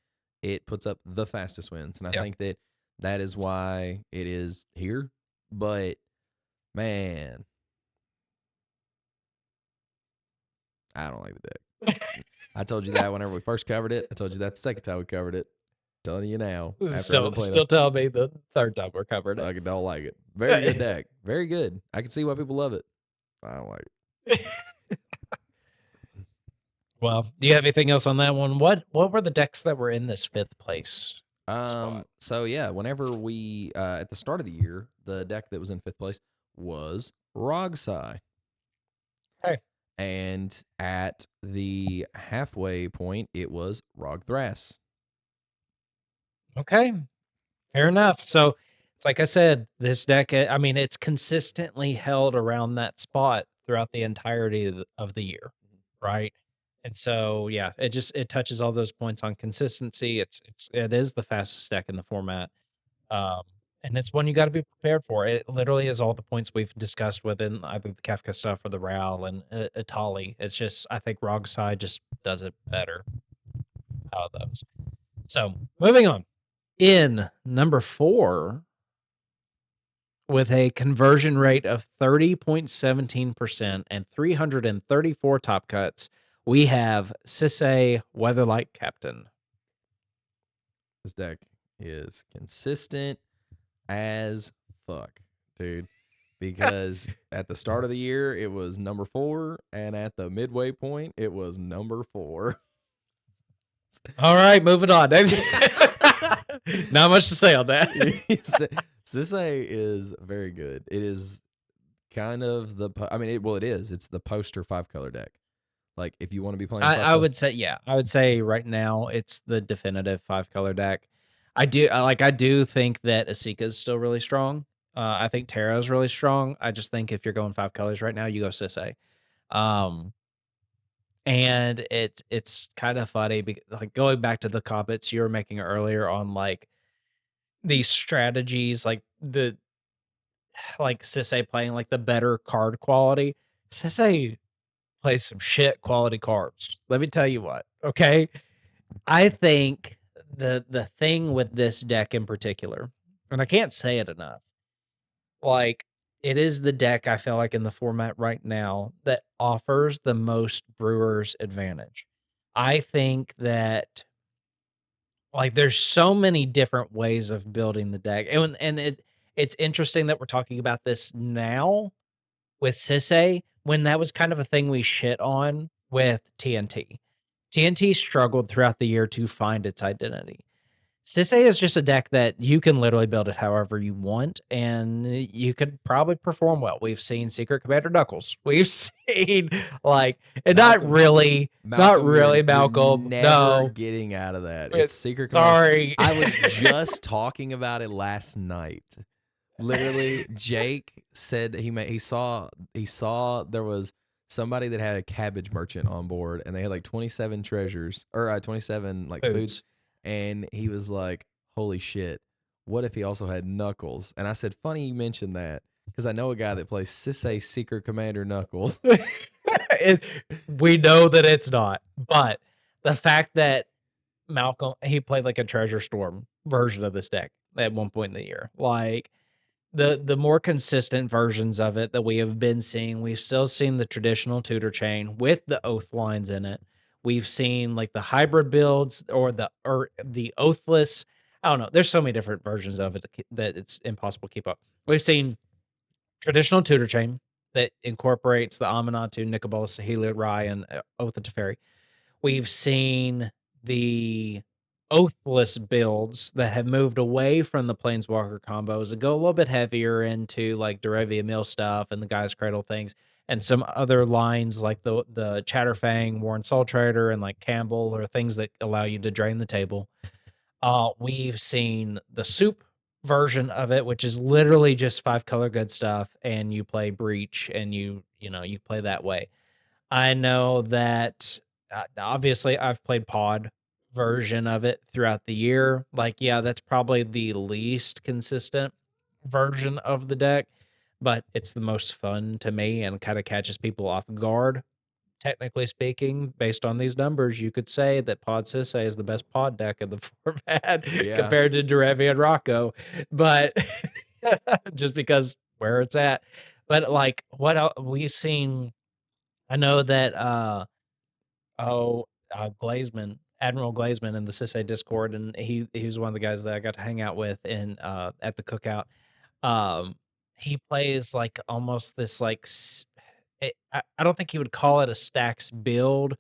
it puts up the fastest wins, and I Yep. think that that is why it is here. But man, I don't like the deck. I told you that whenever we first covered it. I told you that the second time we covered it. Telling you now after I've been playing Still tell me the third time we're covering I it. don't like it. Very good deck. Very good. I can see why people love it. I don't like it. Well, do you have anything else on that one? What were the decks that were in this 5th place? spot. So yeah, whenever we at the start of the year, the deck that was in fifth place was Rogsai. Hey, And at the halfway point, it was Rogthras. okay, fair enough. So it's like I said, this deck, I mean, it's consistently held around that spot throughout the entirety of the year, right? And so, yeah, it touches all those points on consistency. It is the fastest deck in the format, um, and it's one you got to be prepared for. It literally is all the points we've discussed within either the Kafka stuff or the Ral and Itali. It's just I think Rogside just does it better out of those. So moving on. In number 4, with a conversion rate of 30.17% and 334 top cuts, we have Sisay Weatherlight Captain. This deck is consistent as fuck, dude. Because at the start of the year, it was number 4, and at the midway point, it was number 4. All right, moving on. Not much to say on that. Sisay is very good. It is kind of I mean, it is. It's the poster 5-color deck. Like, if you want to be playing 5 I color. would say, yeah, I would say right now it's the definitive 5-color deck. I do think that Asika is still really strong. I think Terra is really strong. I just think if you're going 5 colors right now, you go Sisay. Um, and it's kind of funny, like going back to the comments you were making earlier on like these strategies, like Sisay playing like the better card quality. Sisay plays some shit quality cards. Let me tell you what. Okay, I think the thing with this deck in particular, and I can't say it enough, like it is the deck I feel like in the format right now that offers the most Brewers advantage. I think that like there's so many different ways of building the deck. And it's interesting that we're talking about this now with Sisay when that was kind of a thing we shit on with TNT. TNT struggled throughout the year to find its identity. Sisay is just a deck that you can literally build it however you want, and you could probably perform well. We've seen Secret Commander Knuckles. We've seen like, and Malcolm, not really you're Malcolm. never No, getting out of that. It's Secret Commander. sorry. I was just talking about it last night. Literally, Jake said he saw there was somebody that had a cabbage merchant on board, and they had like 27 treasures or 27 like foods, Foods. and he was like, "Holy shit! What if he also had Knuckles?" And I said, "Funny you mentioned that because I know a guy that plays Sisay Secret Commander Knuckles." We know that it's not, but the fact that Malcolm he played like a Treasure Storm version of this deck at one point in the year, like the more consistent versions of it that we have been seeing, we've still seen the traditional tutor chain with the oath lines in it. We've seen like the hybrid builds or the oathless. I don't know. There's so many different versions of it that it's impossible to keep up. We've seen traditional tutor chain that incorporates the Amanatu, Nicobolus, Sahelia, Rai, and Oath of Teferi. We've seen the Oathless builds that have moved away from the Planeswalker combos and go a little bit heavier into like Derevia Mill stuff and the Guy's Cradle things, and some other lines like the Chatterfang, Warren Soul Trader, and like Campbell, or things that allow you to drain the table. We've seen the soup version of it, which is literally just 5-color good stuff, and you play Breach, and you play that way. I know that obviously I've played pod version of it throughout the year. Like, yeah, that's probably the least consistent version of the deck, but it's the most fun to me and kind of catches people off guard. Technically speaking, based on these numbers, you could say that Pod Sisay is the best pod deck in the format Yeah. compared to Derevi and Rocco, but just because where it's at. But like, what else we've seen, I know that Glazman, Admiral Glazman in the Sisay Discord, and he was one of the guys that I got to hang out with in at the cookout. Um, he plays like almost this like I don't think he would call it a stacks build,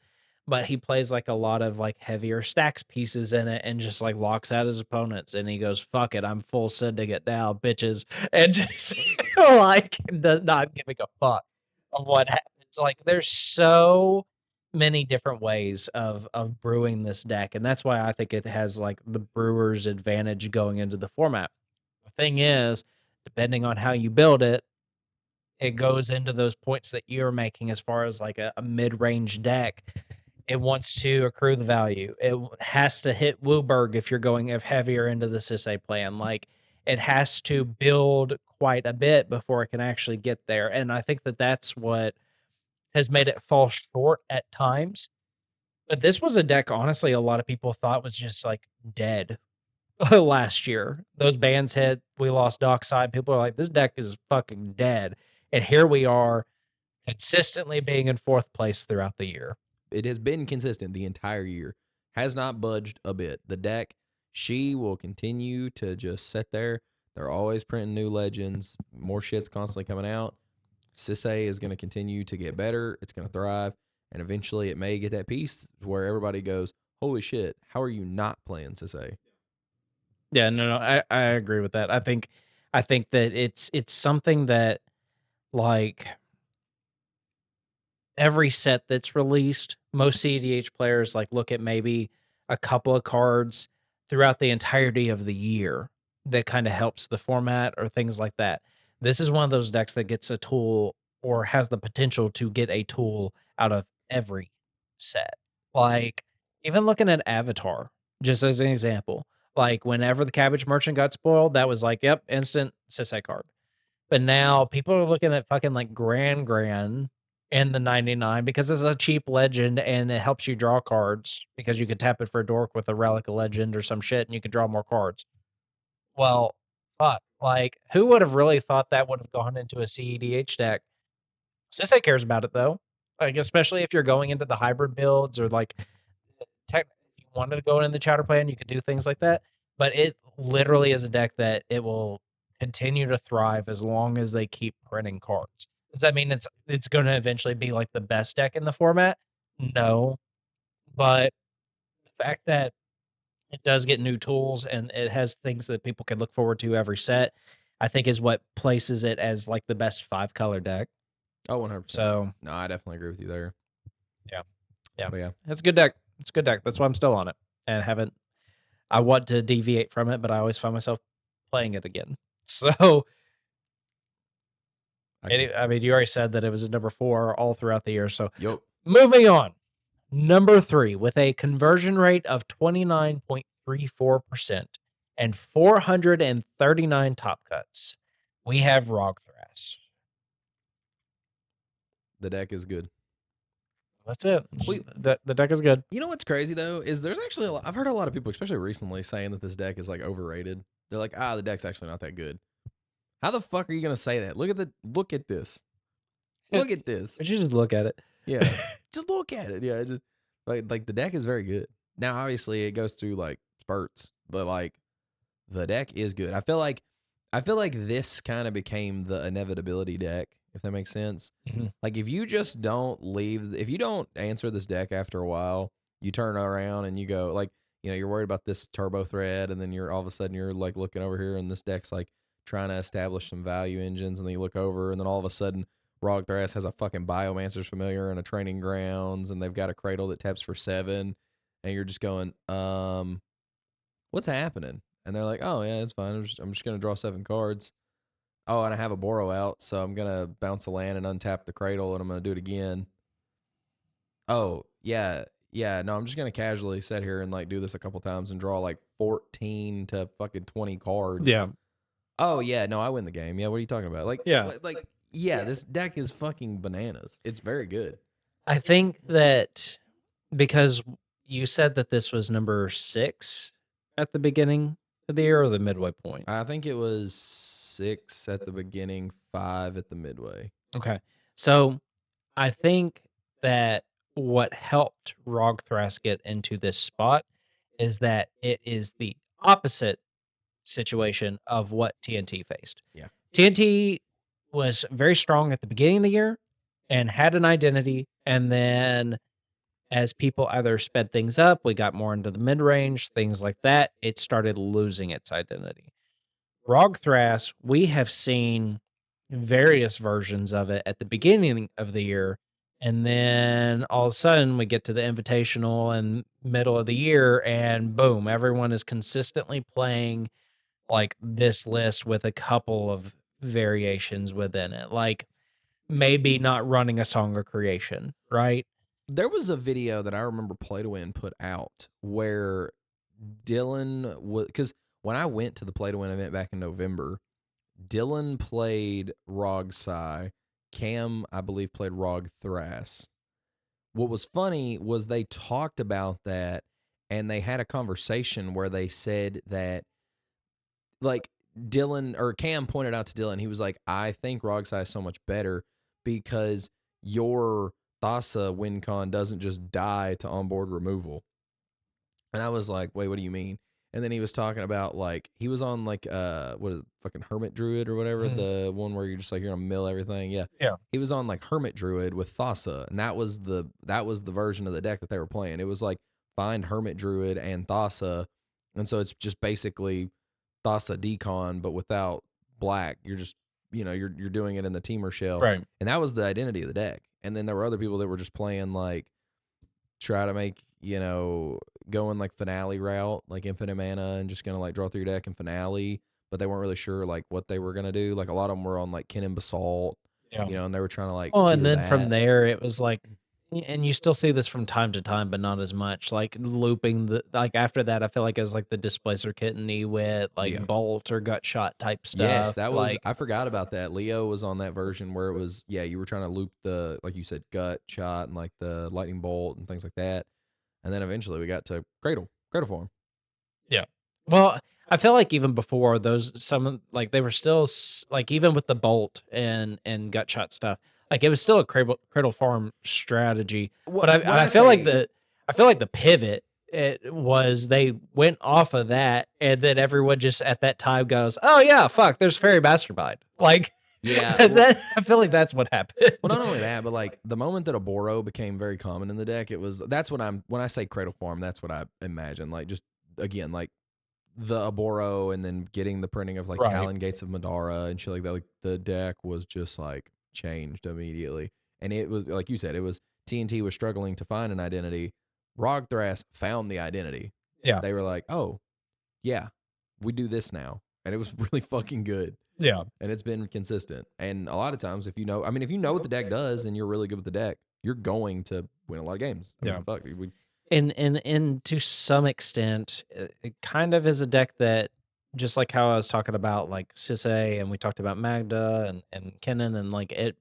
but he plays like a lot of like heavier stacks pieces in it and just like locks out his opponents and he goes, fuck it, I'm full sending it now, bitches. And just like not giving a fuck of what happens. Like there's so many different ways of brewing this deck. And that's why I think it has like the brewer's advantage going into the format. The thing is, depending on how you build it, it goes into those points that you're making as far as like a mid-range deck. It wants to accrue the value. It has to hit Wooburg if you're going heavier into the Sisay plan. Like it has to build quite a bit before it can actually get there. And I think that that's what has made it fall short at times. But this was a deck, honestly, a lot of people thought was just like dead last year. Those bands hit, we lost Dockside. People are like, this deck is fucking dead. And here we are consistently being in fourth place throughout the year. It has been consistent the entire year. Has not budged a bit. The deck, she will continue to just sit there. They're always printing new legends. More shit's constantly coming out. Sisay is going to continue to get better. It's going to thrive. And eventually it may get that piece where everybody goes, holy shit, how are you not playing Sisay? Yeah, no, I agree with that. I think that it's something that like every set that's released, most cEDH players like look at maybe a couple of cards throughout the entirety of the year that kind of helps the format or things like that. This is one of those decks that gets a tool or has the potential to get a tool out of every set. Like even looking at Avatar, just as an example, like whenever the Cabbage Merchant got spoiled, that was like, yep, instant Sisay card. But now people are looking at fucking like Gran in the 99 because it's a cheap legend and it helps you draw cards because you can tap it for a dork with a relic of legend or some shit and you can draw more cards. Well, fuck. Like, who would have really thought that would have gone into a cEDH deck? Sisay cares about it though. Like, especially if you're going into the hybrid builds or like if you wanted to go in the chowder plan, you could do things like that. But it literally is a deck that it will continue to thrive as long as they keep printing cards. Does that mean it's going to eventually be like the best deck in the format? No, but the fact that it does get new tools and it has things that people can look forward to every set, I think is what places it as like the best 5-color deck. Oh, 100%. So, no, I definitely agree with you there. yeah. Yeah. But yeah. It's a good deck. It's a good deck. That's why I'm still on it and haven't I want to deviate from it, but I always find myself playing it again. So, I mean, you already said that it was a number 4 all throughout the year. So, Yup. moving on. Number 3, with a conversion rate of 29.34% and 439 top cuts, we have Rogthras. The deck is good. That's it. The deck is good. You know what's crazy though is there's actually I've heard a lot of people, especially recently, saying that this deck is like overrated. They're like, the deck's actually not that good. How the fuck are you gonna say that? Look at this. Look at this. But you just look at it. Yeah, just look at it. Yeah, just, like the deck is very good. Now, obviously, it goes through like spurts, but like the deck is good. I feel like this kind of became the inevitability deck, if that makes sense. Mhm. Like if you just don't if you don't answer this deck after a while, you turn around and you go like, you're worried about this turbo thread, and then you're all of a sudden you're like looking over here, and this deck's like trying to establish some value engines, and then you look over, and then all of a sudden Rogthras has a fucking Biomancer's Familiar and a Training Grounds, and they've got a Cradle that taps for 7, and you're just going, what's happening? And they're like, oh yeah, it's fine. I'm just gonna draw 7 cards. Oh, and I have a Boro out, so I'm gonna bounce a land and untap the Cradle, and I'm gonna do it again. Oh yeah, no, I'm just gonna casually sit here and like do this a couple times and draw like 14 to fucking 20 cards. Yeah. Oh yeah, no, I win the game. Yeah, what are you talking about? Like, Yeah. yeah, this deck is fucking bananas. It's very good. I think that because you said that this was number 6 at the beginning of the year or the midway point. I think it was 6 at the beginning, 5 at the midway. Okay. So I think that what helped Rogthras get into this spot is that it is the opposite situation of what TNT faced. Yeah. TNT was very strong at the beginning of the year and had an identity, and then As people either sped things up, we got more into the mid range, things like that, it started losing its identity. Rogthras, we have seen various versions of it at the beginning of the year. And then all of a sudden we get to the invitational and middle of the year, and boom, everyone is consistently playing like this list with a couple of variations within it. Like maybe not running a song of creation, right? There was a video that I remember Play to Win put out where Dylan was, because when I went to the Play to Win event back in November, Dylan played Rog Sai. Cam, I believe, played Rog Thras. What was funny was they talked about that and they had a conversation where they said that, like, Dylan or Cam pointed out to Dylan, he was like, I think Rog Sai is so much better because your Thassa win con doesn't just die to onboard removal. And I was like, wait, what do you mean? And then he was talking about, like, he was on like what is it, fucking Hermit Druid or whatever, Mhm. the one where you're just like you're gonna mill everything. Yeah. Yeah. He was on like Hermit Druid with Thassa, and that was the version of the deck that they were playing. It was like find Hermit Druid and Thassa. And so it's just basically Thassa decon, but without black. You're just you're doing it in the teamer shell. Right. And that was the identity of the deck. And then there were other people that were just playing like try to make, going like finale route, like infinite mana and just gonna like draw through your deck and finale, but they weren't really sure like what they were gonna do. Like a lot of them were on like Ken and Basalt, Yeah. and they were trying to like Well, and tutor then from that. there, it was like, and you still see this from time to time, but not as much. Like looping the like after that, I feel like it was like the displacer kit and Ewit, like Yeah. bolt or gut shot type Yes, stuff. that was Like, I forgot about that. Leo was on that version where it was, yeah, you were trying to loop the, like you said, gut shot and like the lightning bolt and things like that. And then eventually we got to cradle form. yeah. Well, I feel like even before those, like they were still like even with the bolt and gut shot stuff, like it was still a cradle farm strategy. But When I I feel like say the pivot it was they went off of that, and then everyone just at that time goes, oh yeah, fuck, there's fairy mastermind. Like yeah, that, I feel like that's what well, happened. not only that, but like the moment that a Boro became very common in the deck, that's what when I say cradle farm, that's what I imagine. Like just again, like the Aboro and then getting the printing of like Right. Talon Gates of Madara and shit like that. Like the deck was just like changed immediately. And it was like you said, it was TNT was struggling to find an identity. Rogthras found the identity. Yeah. They were like, oh, yeah, we do this now. And it was really fucking good. Yeah. And it's been consistent. And a lot of times, if you know what the deck does and you're really good with the deck, you're going to win a lot of games. I Yeah. mean, fuck, we And to some extent, it kind of is a deck that, just like how I was talking about like Sisay and we talked about Magda and Kennen, and like it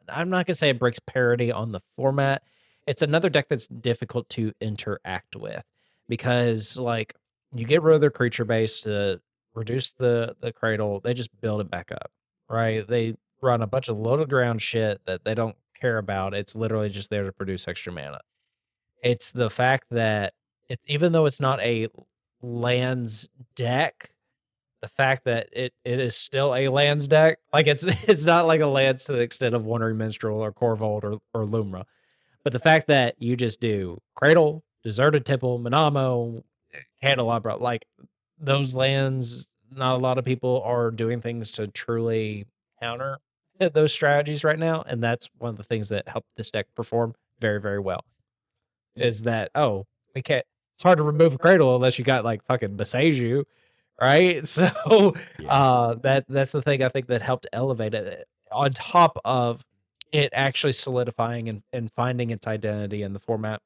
I'm not gonna say it breaks parity on the format. It's another deck that's difficult to interact with because like you get rid of their creature base to reduce the cradle, they just build it back up. Right? They run a bunch of low to ground shit that they don't care about. It's literally just there to produce extra mana. It's the fact that even though it's not a lands deck, the fact that it is still a lands deck, like it's not like a lands to the extent of Wandering Minstrel or Corvold or Lumra, but the fact that you just do Cradle, Deserted Temple, Manamo, Candelabra, like those lands, not a lot of people are doing things to truly counter those strategies right now, and that's one of the things that helped this deck perform very, very well is that, oh, we can't it's hard to remove a cradle unless you got like fucking Beseju, right? So yeah. that's the thing I think that helped elevate it on top of it actually solidifying and finding its identity in the format.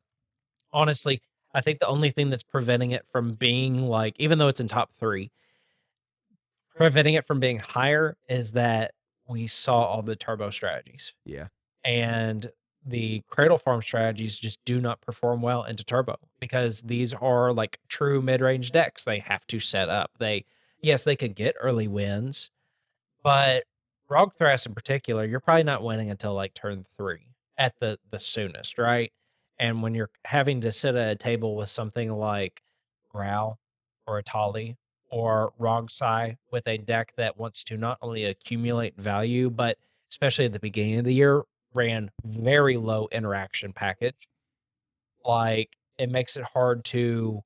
Honestly, I think the only thing that's preventing it from being like, even though it's in top three, preventing it from being higher is that we saw all the turbo strategies Yeah. and the cradle farm strategies just do not perform well into turbo because these are like true mid-range decks they have to set up. Yes, they could get early wins, but Rogthras in particular, you're probably not winning until like turn 3 at the soonest, right? And when you're having to sit at a table with something like Growl or Atali or Rogsai with a deck that wants to not only accumulate value, but especially at the beginning of the year, ran very low interaction package. Like, it makes it hard to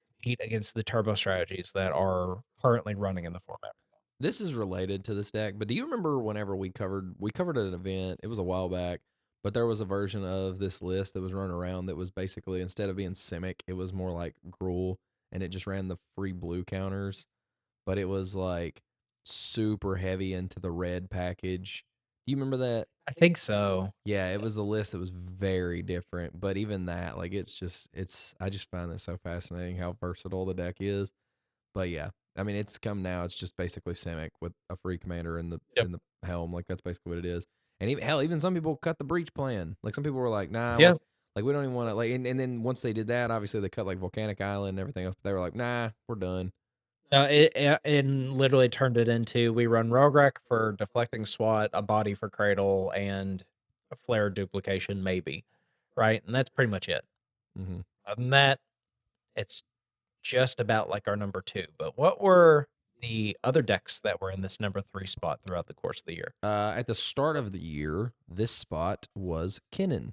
compete against the turbo strategies that are currently running in the format. This is related to this deck, but do you remember whenever we covered an event? It was a while back, but there was a version of this list that was running around that was basically, instead of being Simic, it was more like Gruul, and it just ran the free blue counters, but it was like super heavy into the red package. Do you remember that? I think so. Yeah, it was a list that was very different, but even that, like, I just find it so fascinating how versatile the deck is. But yeah, I mean, it's come now. It's just basically Simic with a free commander in the Yep. in the helm. Like, that's basically what it is. And even hell, even some people cut the breach plan. Like, some people were like, nah, Yeah. like we don't even want to, like. And then once they did that, obviously they cut like Volcanic Island and everything else. But they were like, nah, we're done. It literally turned it into, we run Rograk for deflecting SWAT, a body for Cradle, and a flare duplication, maybe. Right? And that's pretty much it. Hmm. Other than that, it's just about like our number two. But what were the other decks that were in this number three spot throughout the course of the year? At the start of the year, this spot was Kinnan,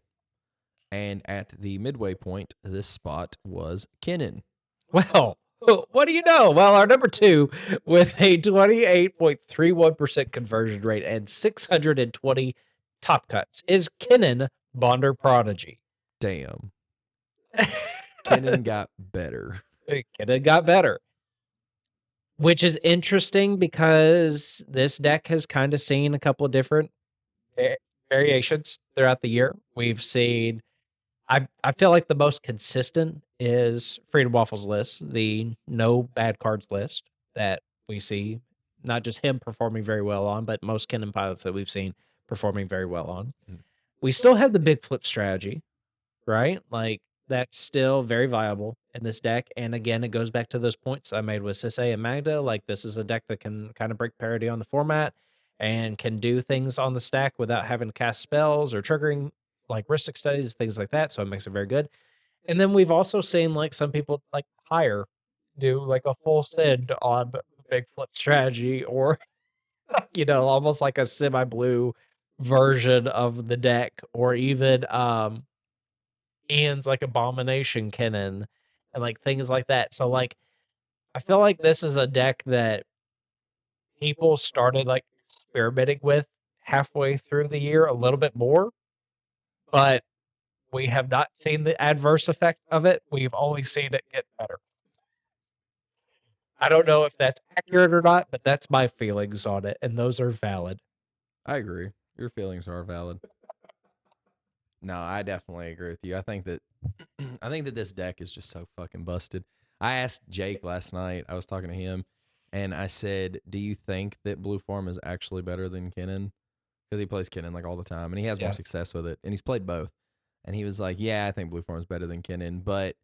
and at the midway point, this spot was Kinnan. Well, what do you know? Well, our number two, with a 28.31% conversion rate and 620 top cuts, is Kinnan Bonder Prodigy. Damn, Kinnan got better. Kinnan got better, which is interesting because this deck has kind of seen a couple of different variations throughout the year. We've seen, I feel like the most consistent is Freedom Waffles list, the no bad cards list that we see, not just him performing very well on, but most Kennen pilots that we've seen performing very well on. Mm. We still have the big flip strategy, right? Like, that's still very viable in this deck. And again, it goes back to those points I made with Sisay and Magda. Like, this is a deck that can kind of break parity on the format and can do things on the stack without having to cast spells or triggering like Ristic studies, things like that. So it makes it very good. And then we've also seen like some people like higher do like a full send on big flip strategy, or almost like a semi-blue version of the deck, or even Ian's like Abomination Kennan and like things like that. So like, I feel like this is a deck that people started like experimenting with halfway through the year a little bit more, but we have not seen the adverse effect of it. We've only seen it get better. I don't know if that's accurate or not, but that's my feelings on it, and those are valid. I agree. Your feelings are valid. No, I definitely agree with you. I think that this deck is just so fucking busted. I asked Jake last night. I was talking to him, and I said, "Do you think that Blue Form is actually better than Kinnan?" Because he plays Kinnan like all the time, and he has more Yeah. success with it, and he's played both. And he was like, "Yeah, I think Blue Form is better than Kinnan, but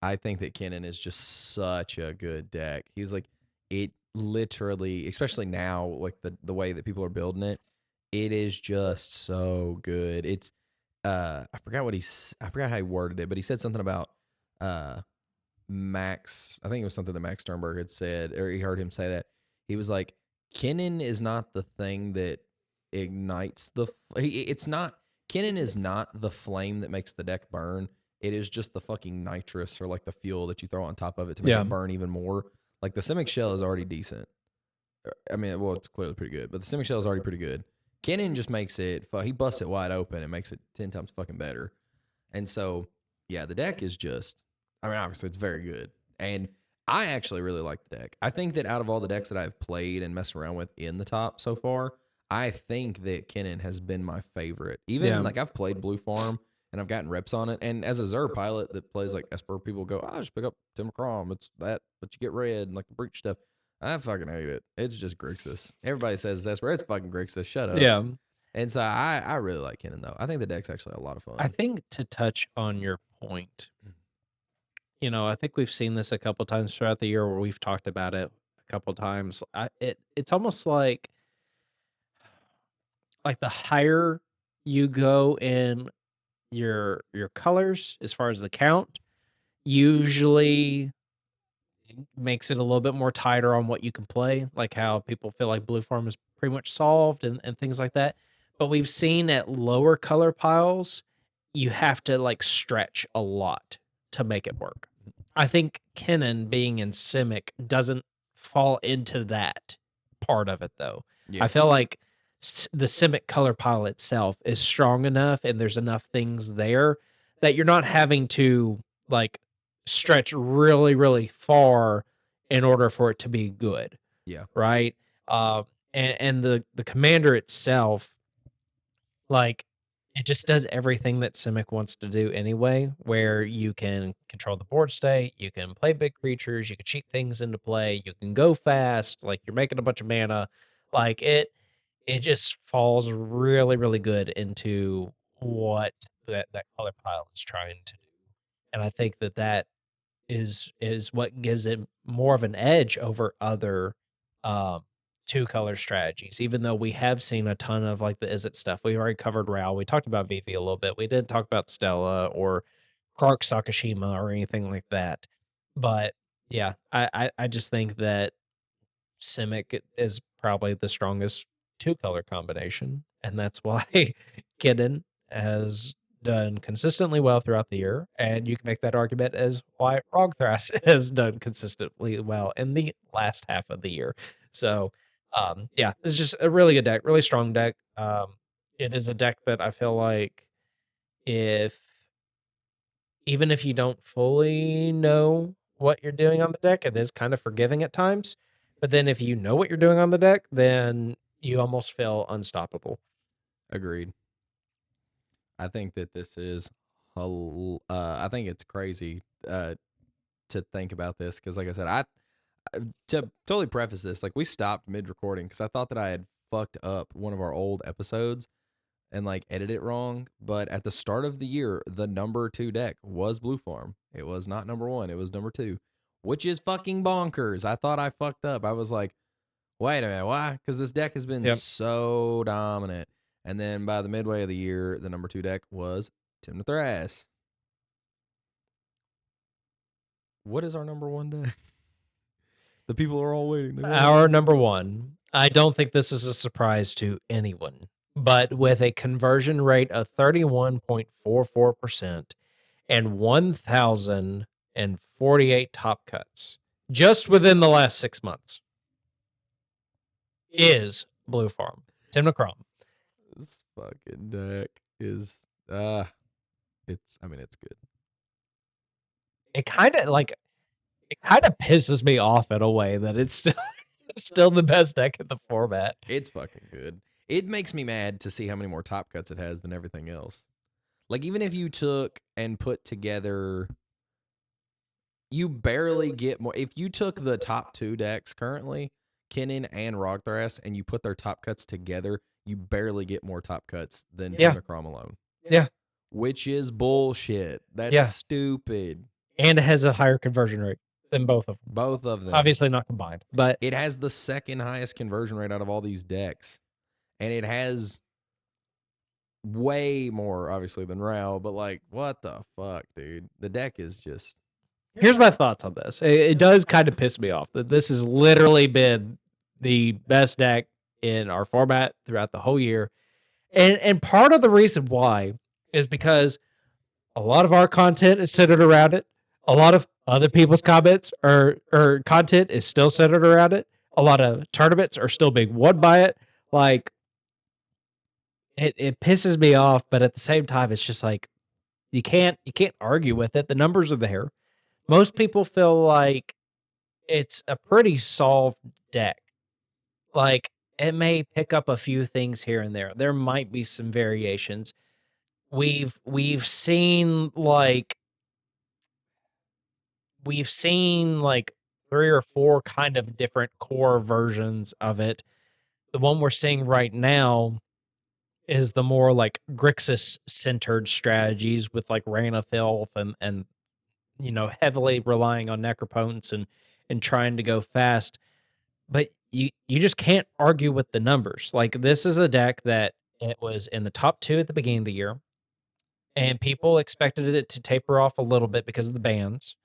I think that Kinnan is just such a good deck." He was like, "It literally, especially now, like the way that people are building it, it is just so good. It's I forgot how he worded it, but he said something about uh Max. I think it was something that Max Sternberg had said, or he heard him say that. He was like, Kinnan is not the thing that ignites it's not, Kinnan is not the flame that makes the deck burn. It is just the fucking nitrous, or like the fuel that you throw on top of it to make Yeah. it burn even more. Like, the Simic shell is already decent. I mean, well, it's clearly pretty good, but the Simic shell is already pretty good. Kinnan just makes it, he busts it wide open and makes it 10 times fucking better. And so, yeah, the deck is just, I mean, obviously it's very good. And I actually really like the deck. I think that out of all the decks that I've played and messed around with in the top so far, I think that Kinnan has been my favorite. Even Yeah. like, I've played Blue Farm and I've gotten reps on it. And as a Zer pilot that plays like Esper, people go, "Oh, just pick up Tim Crom. It's that, but you get red and like the breach stuff." I fucking hate it. It's just Grixis. Everybody says Esper. It's fucking Grixis. Shut up. Yeah. And so I really like Kinnan though. I think the deck's actually a lot of I fun. think to touch on your point, I think we've seen this a couple times throughout the year where we've talked about it a couple times. It's almost like the higher you go in your colors as far as the count, usually makes it a little bit more tighter on what you can play, like how people feel like blue form is pretty much solved and things like that. But we've seen at lower color piles, you have to like stretch a lot to make it work. I think Kennen being in Simic doesn't fall into that part of it though. I Yeah. feel like the Simic color pile itself is strong enough and there's enough things there that you're not having to like stretch really, really far in order for it to be good, Yeah. right? And the commander itself, like, it just does everything that Simic wants to do anyway, where you can control the board state, you can play big creatures, you can cheat things into play, you can go fast, like you're making a bunch of mana. Like it just falls really, really good into what that color pile is trying to do. And I think that is what gives it more of an edge over other um, two color strategies. Even though we have seen a ton of like the Is It stuff, we already covered Ral. We talked about VV a little bit. We didn't talk about Stella or Clark Sakashima or anything like that. But yeah, I just think that Simic is probably the strongest two color combination, and that's why Kidden has done consistently well throughout the year, and you can make that argument as why Rogthras has done consistently well in the last half of the year. So, yeah, it's just a really good deck, really strong deck. It is a deck that I feel like if even if you don't fully know what you're doing on the deck, it is kind of forgiving at times. But then if you know what you're doing on the deck, then you almost feel unstoppable. Agreed. I think that this is, I think it's crazy to think about this because, like I said, to totally preface this, like we stopped mid recording because I thought that I had fucked up one of our old episodes and like edited it wrong. But at the start of the year, the number 2 deck was Blue Farm. It was not number 1. It was number 2, which is fucking bonkers. I thought I fucked up. I was like, wait a minute, why? Because this deck has been Yep. so dominant. And then by the midway of the year, the number 2 deck was Tim the Thrass. What is our number 1 deck? The people are all waiting. Our number one, I don't think this is a surprise to anyone, but with a conversion rate of 31.44% and 1,048 top cuts just within the last 6 months is Blue Farm. Tim McCrom. This fucking deck is I mean it's good. It kind of like it kind of pisses me off in a way that it's still it's still the best deck in the format. It's fucking good. It makes me mad to see how many more top cuts it has than everything else. Like even if you took and put together, you barely get more. If you took the top 2 decks currently, Kennen and Rogthras, and you put their top cuts together, you barely get more top cuts than Yeah. Timocrom alone. Yeah. Which is bullshit. That's Yeah. stupid. And it has a higher conversion rate than both of them. Both of them. Obviously not combined, but It has the second highest conversion rate out of all these decks. And it has way more, obviously, than Rao, but like, what the fuck, dude? The deck is just. here's my thoughts on this. It does kind of piss me off that this has literally been the best deck in our format throughout the whole year. And part of the reason why is because a lot of our content is centered around it. A lot of other people's comments or content is still centered around it. A lot of tournaments are still being won by it. Like it pisses me off, but at the same time, it's just like you can't argue with it. The numbers are there. Most people feel like it's a pretty solved deck. Like it may pick up a few things here and there. There might be some variations. We've seen like 3 or 4 kind of different core versions of it. The one we're seeing right now is the more like Grixis centered strategies with like Rain of Filth and heavily relying on necropotence and trying to go fast. But you just can't argue with the numbers. Like this is a deck that it was in the top 2 at the beginning of the year, and people expected it to taper off a little bit because of the bans.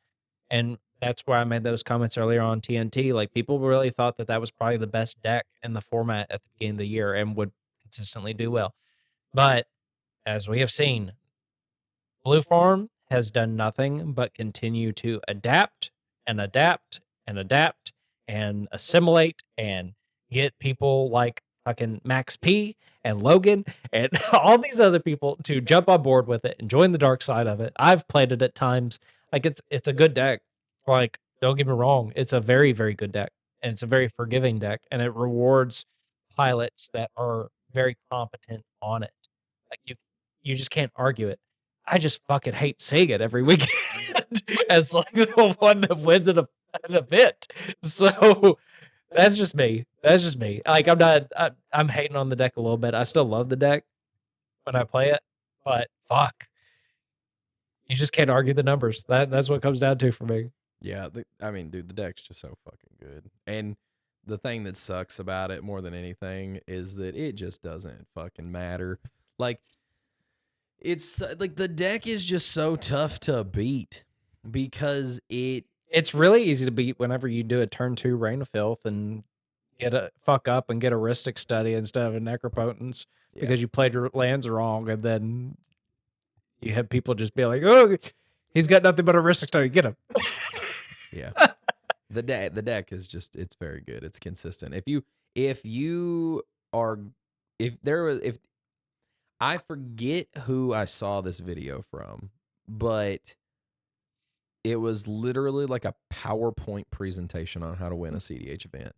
And that's why I made those comments earlier on TNT. Like people really thought that that was probably the best deck in the format at the beginning of the year and would consistently do well. But as we have seen, Blue Farm has done nothing but continue to adapt and adapt and adapt and assimilate and get people like fucking Max P and Logan and all these other people to jump on board with it and join the dark side of it. I've played it at times. Like it's a good deck. Like, don't get me wrong, it's a very, very good deck. And it's a very forgiving deck. And it rewards pilots that are very competent on it. Like you just can't argue it. I just fucking hate seeing it every weekend as like the one that wins an event. So that's just me. That's just me. Like I'm hating on the deck a little bit. I still love the deck when I play it, but fuck, you just can't argue the numbers. That's what it comes down to for me. Yeah, I mean, dude, the deck's just so fucking good. And the thing that sucks about it more than anything is that it just doesn't fucking matter. Like, it's like the deck is just so tough to beat because It's really easy to beat whenever you do a turn 2 Rain of Filth and get a fuck up and get a Rhystic Study instead of a Necropotence because you played your lands wrong, and then you have people just be like, "Oh, he's got nothing but a Rhystic Study. Get him." yeah. The deck is just, it's very good. It's consistent. If you are if I forget who I saw this video from, but it was literally like a PowerPoint presentation on how to win a cEDH event.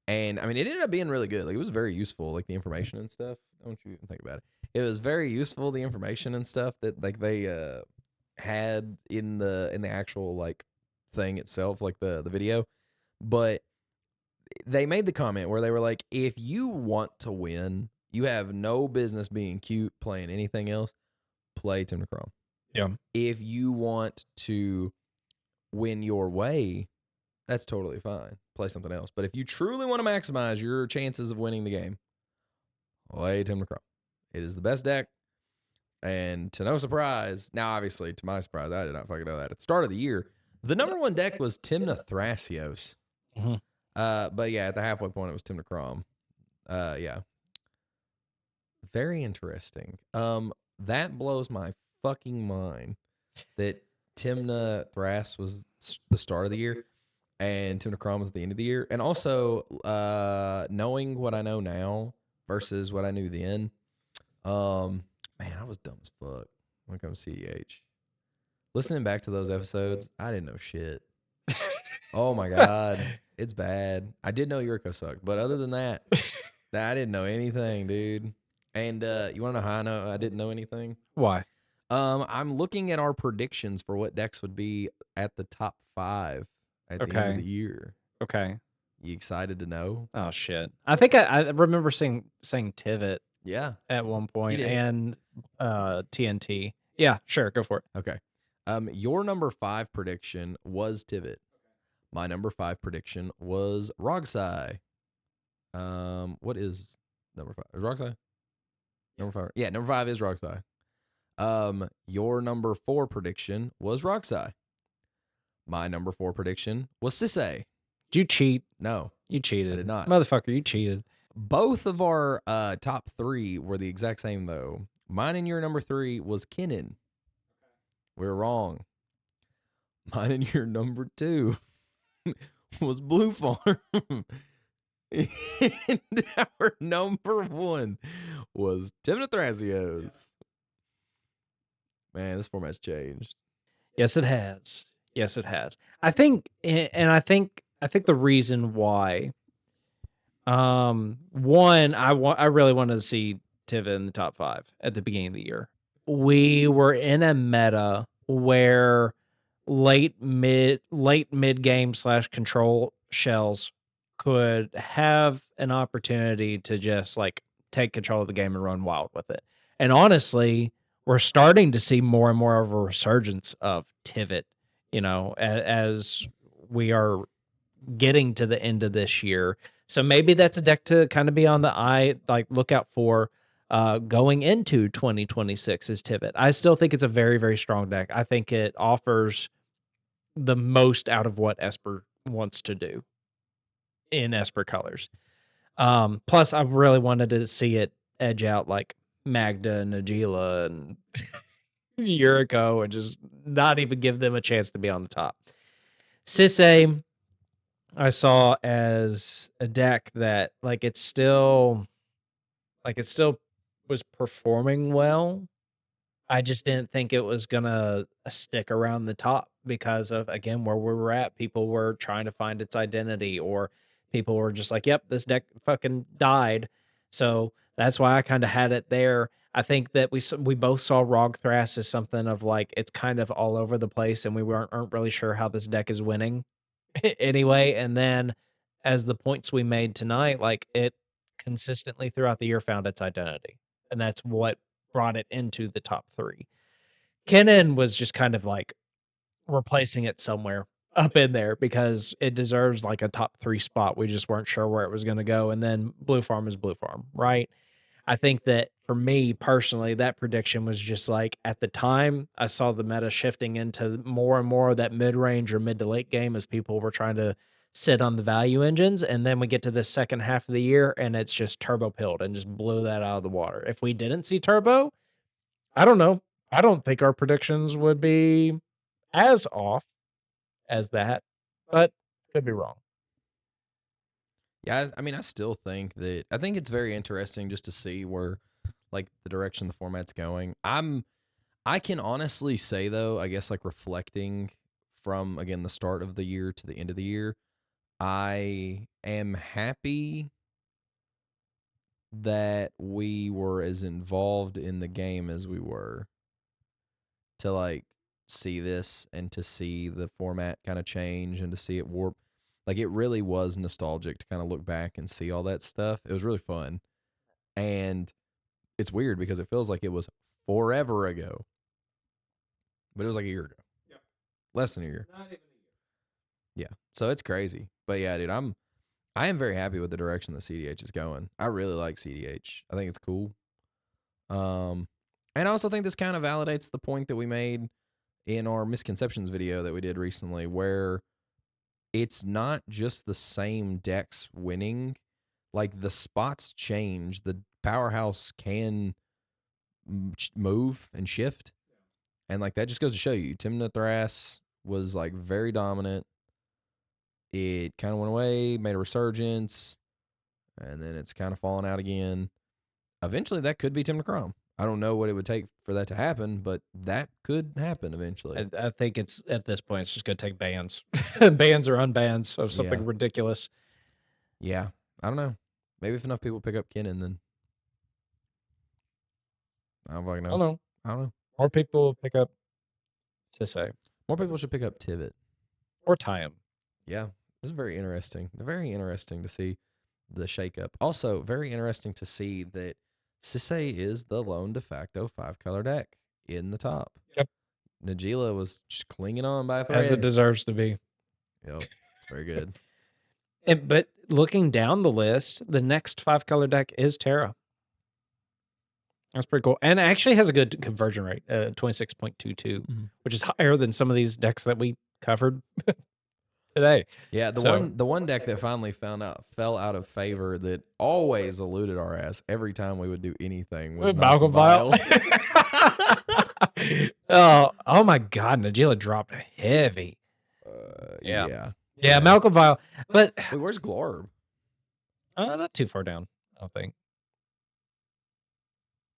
And I mean, it ended up being really good. Like, it was very useful, like the information and stuff. Don't you even think about it. It was very useful, the information and stuff that like they had in the actual like thing itself, like the video. But they made the comment where they were like, if you want to win, you have no business being cute playing anything else. Play Tim Chrome. Yeah. If you want to win your way, that's totally fine. Play something else. But if you truly want to maximize your chances of winning the game, play Tim Chrome. It is the best deck. And to no surprise, now obviously to my surprise, I did not fucking know that. At the start of the year, the number one deck was Timna Thrasios. Mm-hmm. But yeah, at the halfway point, it was Tim Crom. Yeah. Very interesting. That blows my fucking mind that Timna Thras was the start of the year and Timna Crom was at the end of the year. And also, knowing what I know now versus what I knew then, man, I was dumb as fuck when it comes to cEDH. Listening back to those episodes, I didn't know shit. Oh my God. It's bad. I did know Yuriko sucked, but other than that, I didn't know anything, dude. And you want to know how I know I didn't know anything? Why? I'm looking at our predictions for what decks would be at the top 5 at the end of the year. Okay. You excited to know? Oh shit! I think I remember saying Tivit. Yeah. At one point, and TNT. Yeah, sure, go for it. Okay. Your number 5 prediction was Tivit. My number 5 prediction was Rogsai. What is number 5? Is Rogsai? Number 5. Yeah, number 5 is Rogsai. Your number 4 prediction was Rogsai. My number 4 prediction was Sisay. Did you cheat? No. You cheated. I did not. Motherfucker, you cheated. Both of our top 3 were the exact same, though. Mine and your number 3 was Kinnan. We're wrong. Mine and your number 2 was Blue Farm. And our number 1 was Timna Thrasios. Man, this format's changed. Yes, it has. Yes, it has. I think, and I think the reason why, one, I really wanted to see Tiva in the top 5 at the beginning of the year. We were in a meta where late mid game / control shells could have an opportunity to just like take control of the game and run wild with it. And honestly, we're starting to see more and more of a resurgence of Tivit, as we are getting to the end of this year. So maybe that's a deck to kind of be on the look out for going into 2026 is Tivit. I still think it's a very, very strong deck. I think it offers the most out of what Esper wants to do in Esper colors. Plus, I really wanted to see it edge out like Magda and Najila and Yuriko and just not even give them a chance to be on the top. cEDH, I saw as a deck that it still was performing well. I just didn't think it was gonna stick around the top because of, again, where we were at. People were trying to find its identity, or people were just like, "Yep, this deck fucking died." So that's why I kind of had it there. I think that we both saw Rog Thras as something of like it's kind of all over the place, and we aren't really sure how this deck is winning anyway. And then as the points we made tonight, like it consistently throughout the year found its identity, and that's what brought it into the top three. Kennen was just kind of like replacing it somewhere up in there because it deserves like a top three spot. We just weren't sure where it was going to go. And then Blue Farm is Blue Farm, right? I think that for me personally, that prediction was just like at the time I saw the meta shifting into more and more of that mid range or mid to late game as people were trying to sit on the value engines. And then we get to the second half of the year and it's just turbo pilled and just blew that out of the water. If we didn't see turbo, I don't know. I don't think our predictions would be as off as that, but could be wrong. Yeah, I mean, I still think that I think it's very interesting just to see where, like, the direction the format's going. I can honestly say though, I guess like reflecting from again the start of the year to the end of the year, I am happy that we were as involved in the game as we were to like see this and to see the format kind of change and to see it warp. Like it really was nostalgic to kind of look back and see all that stuff. It was really fun. And it's weird because it feels like it was forever ago. But it was like a year ago. Yep. Less than a year. Not even a year. Yeah. So it's crazy. But yeah, dude, I am very happy with the direction that cEDH is going. I really like cEDH. I think it's cool. And I also think this kind of validates the point that we made in our misconceptions video that we did recently, where it's not just the same decks winning. Like the spots change. The powerhouse can move and shift. And like that just goes to show you, Tymna Thras was like very dominant. It kind of went away, made a resurgence, and then it's kind of fallen out again. Eventually, that could be Tymna Kraum. I don't know what it would take for that to happen, but that could happen eventually. I think it's at this point, it's just going to take bans, bans or unbans of something ridiculous. Yeah, I don't know. Maybe if enough people pick up Kennen, then I don't fucking know. I don't know. More people pick up cEDH. More people should pick up Tivit or Time. Yeah, this is very interesting. Very interesting to see the shakeup. Also, very interesting to see that cEDH is the lone de facto 5-color deck in the top. Yep. Najila was just clinging on by a thread. As it deserves to be. Yep, it's very good. But looking down the list, the next 5-color deck is Terra. That's pretty cool. And it actually has a good conversion rate, 26.22, which is higher than some of these decks that we covered today. Yeah, the one deck that finally fell out of favor that always eluded our ass every time we would do anything was Malcolm Vile. oh my God, Najila dropped heavy. Yeah, Malcolm Vile. But wait, where's Glorb? Not too far down, I don't think.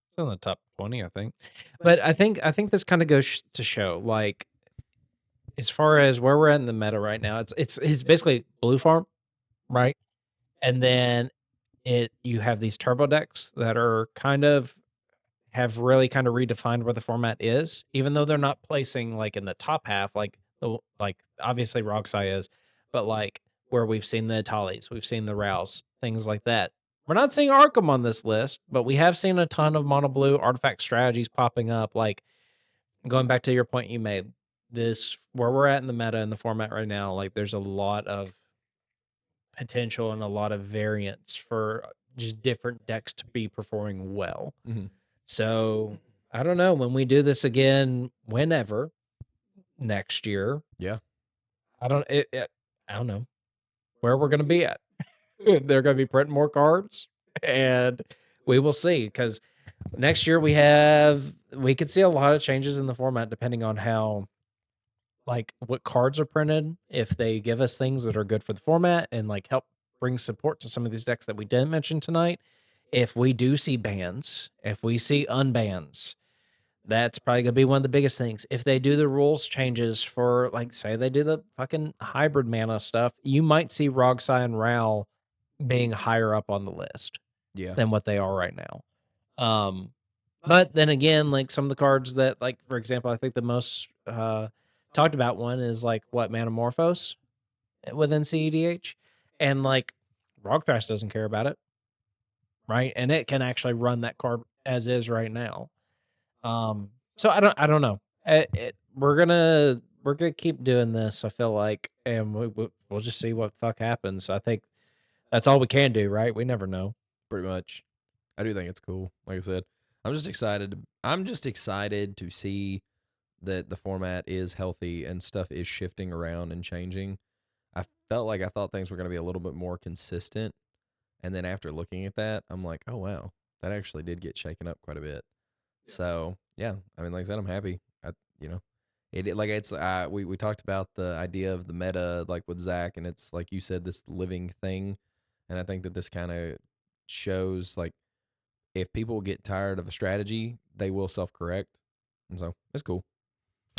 It's in the top 20, I think. But I think this kind of goes to show, like, as far as where we're at in the meta right now, it's basically Blue Farm, right? And then you have these turbo decks that are have really kind of redefined where the format is, even though they're not placing like in the top half, like obviously Roxai is, but like where we've seen the Italis, we've seen the Rouse, things like that. We're not seeing Arkham on this list, but we have seen a ton of mono blue artifact strategies popping up. Like going back to your point you made, this where we're at in the meta and the format right now, like there's a lot of potential and a lot of variance for just different decks to be performing well. So I don't know when we do this again, whenever next year. Yeah, I don't know where we're going to be at. They're going to be printing more cards, and we will see, because next year we could see a lot of changes in the format depending on how, like, what cards are printed. If they give us things that are good for the format and like help bring support to some of these decks that we didn't mention tonight. If we do see bans, if we see unbans, that's probably gonna be one of the biggest things. If they do the rules changes for, like, say they do the fucking hybrid mana stuff, you might see Rogsai and Ral being higher up on the list Yeah. than what they are right now. But then again, like some of the cards that, like, for example, I think the most talked about one is like what, Manamorphose within cEDH, and like Rogthrash doesn't care about it, right? And it can actually run that card as is right now. So I don't know. We're gonna keep doing this. I feel like, and we'll just see what the fuck happens. I think that's all we can do, right? We never know. Pretty much. I do think it's cool. Like I said, I'm just excited to see that the format is healthy and stuff is shifting around and changing. I thought things were going to be a little bit more consistent, and then after looking at that, I'm like, oh wow, that actually did get shaken up quite a bit. So yeah, I mean, like I said, I'm happy. You know, like it's we talked about the idea of the meta, like with Zach, and it's like you said, this living thing, and I think that this kind of shows like if people get tired of a strategy, they will self correct, and so it's cool.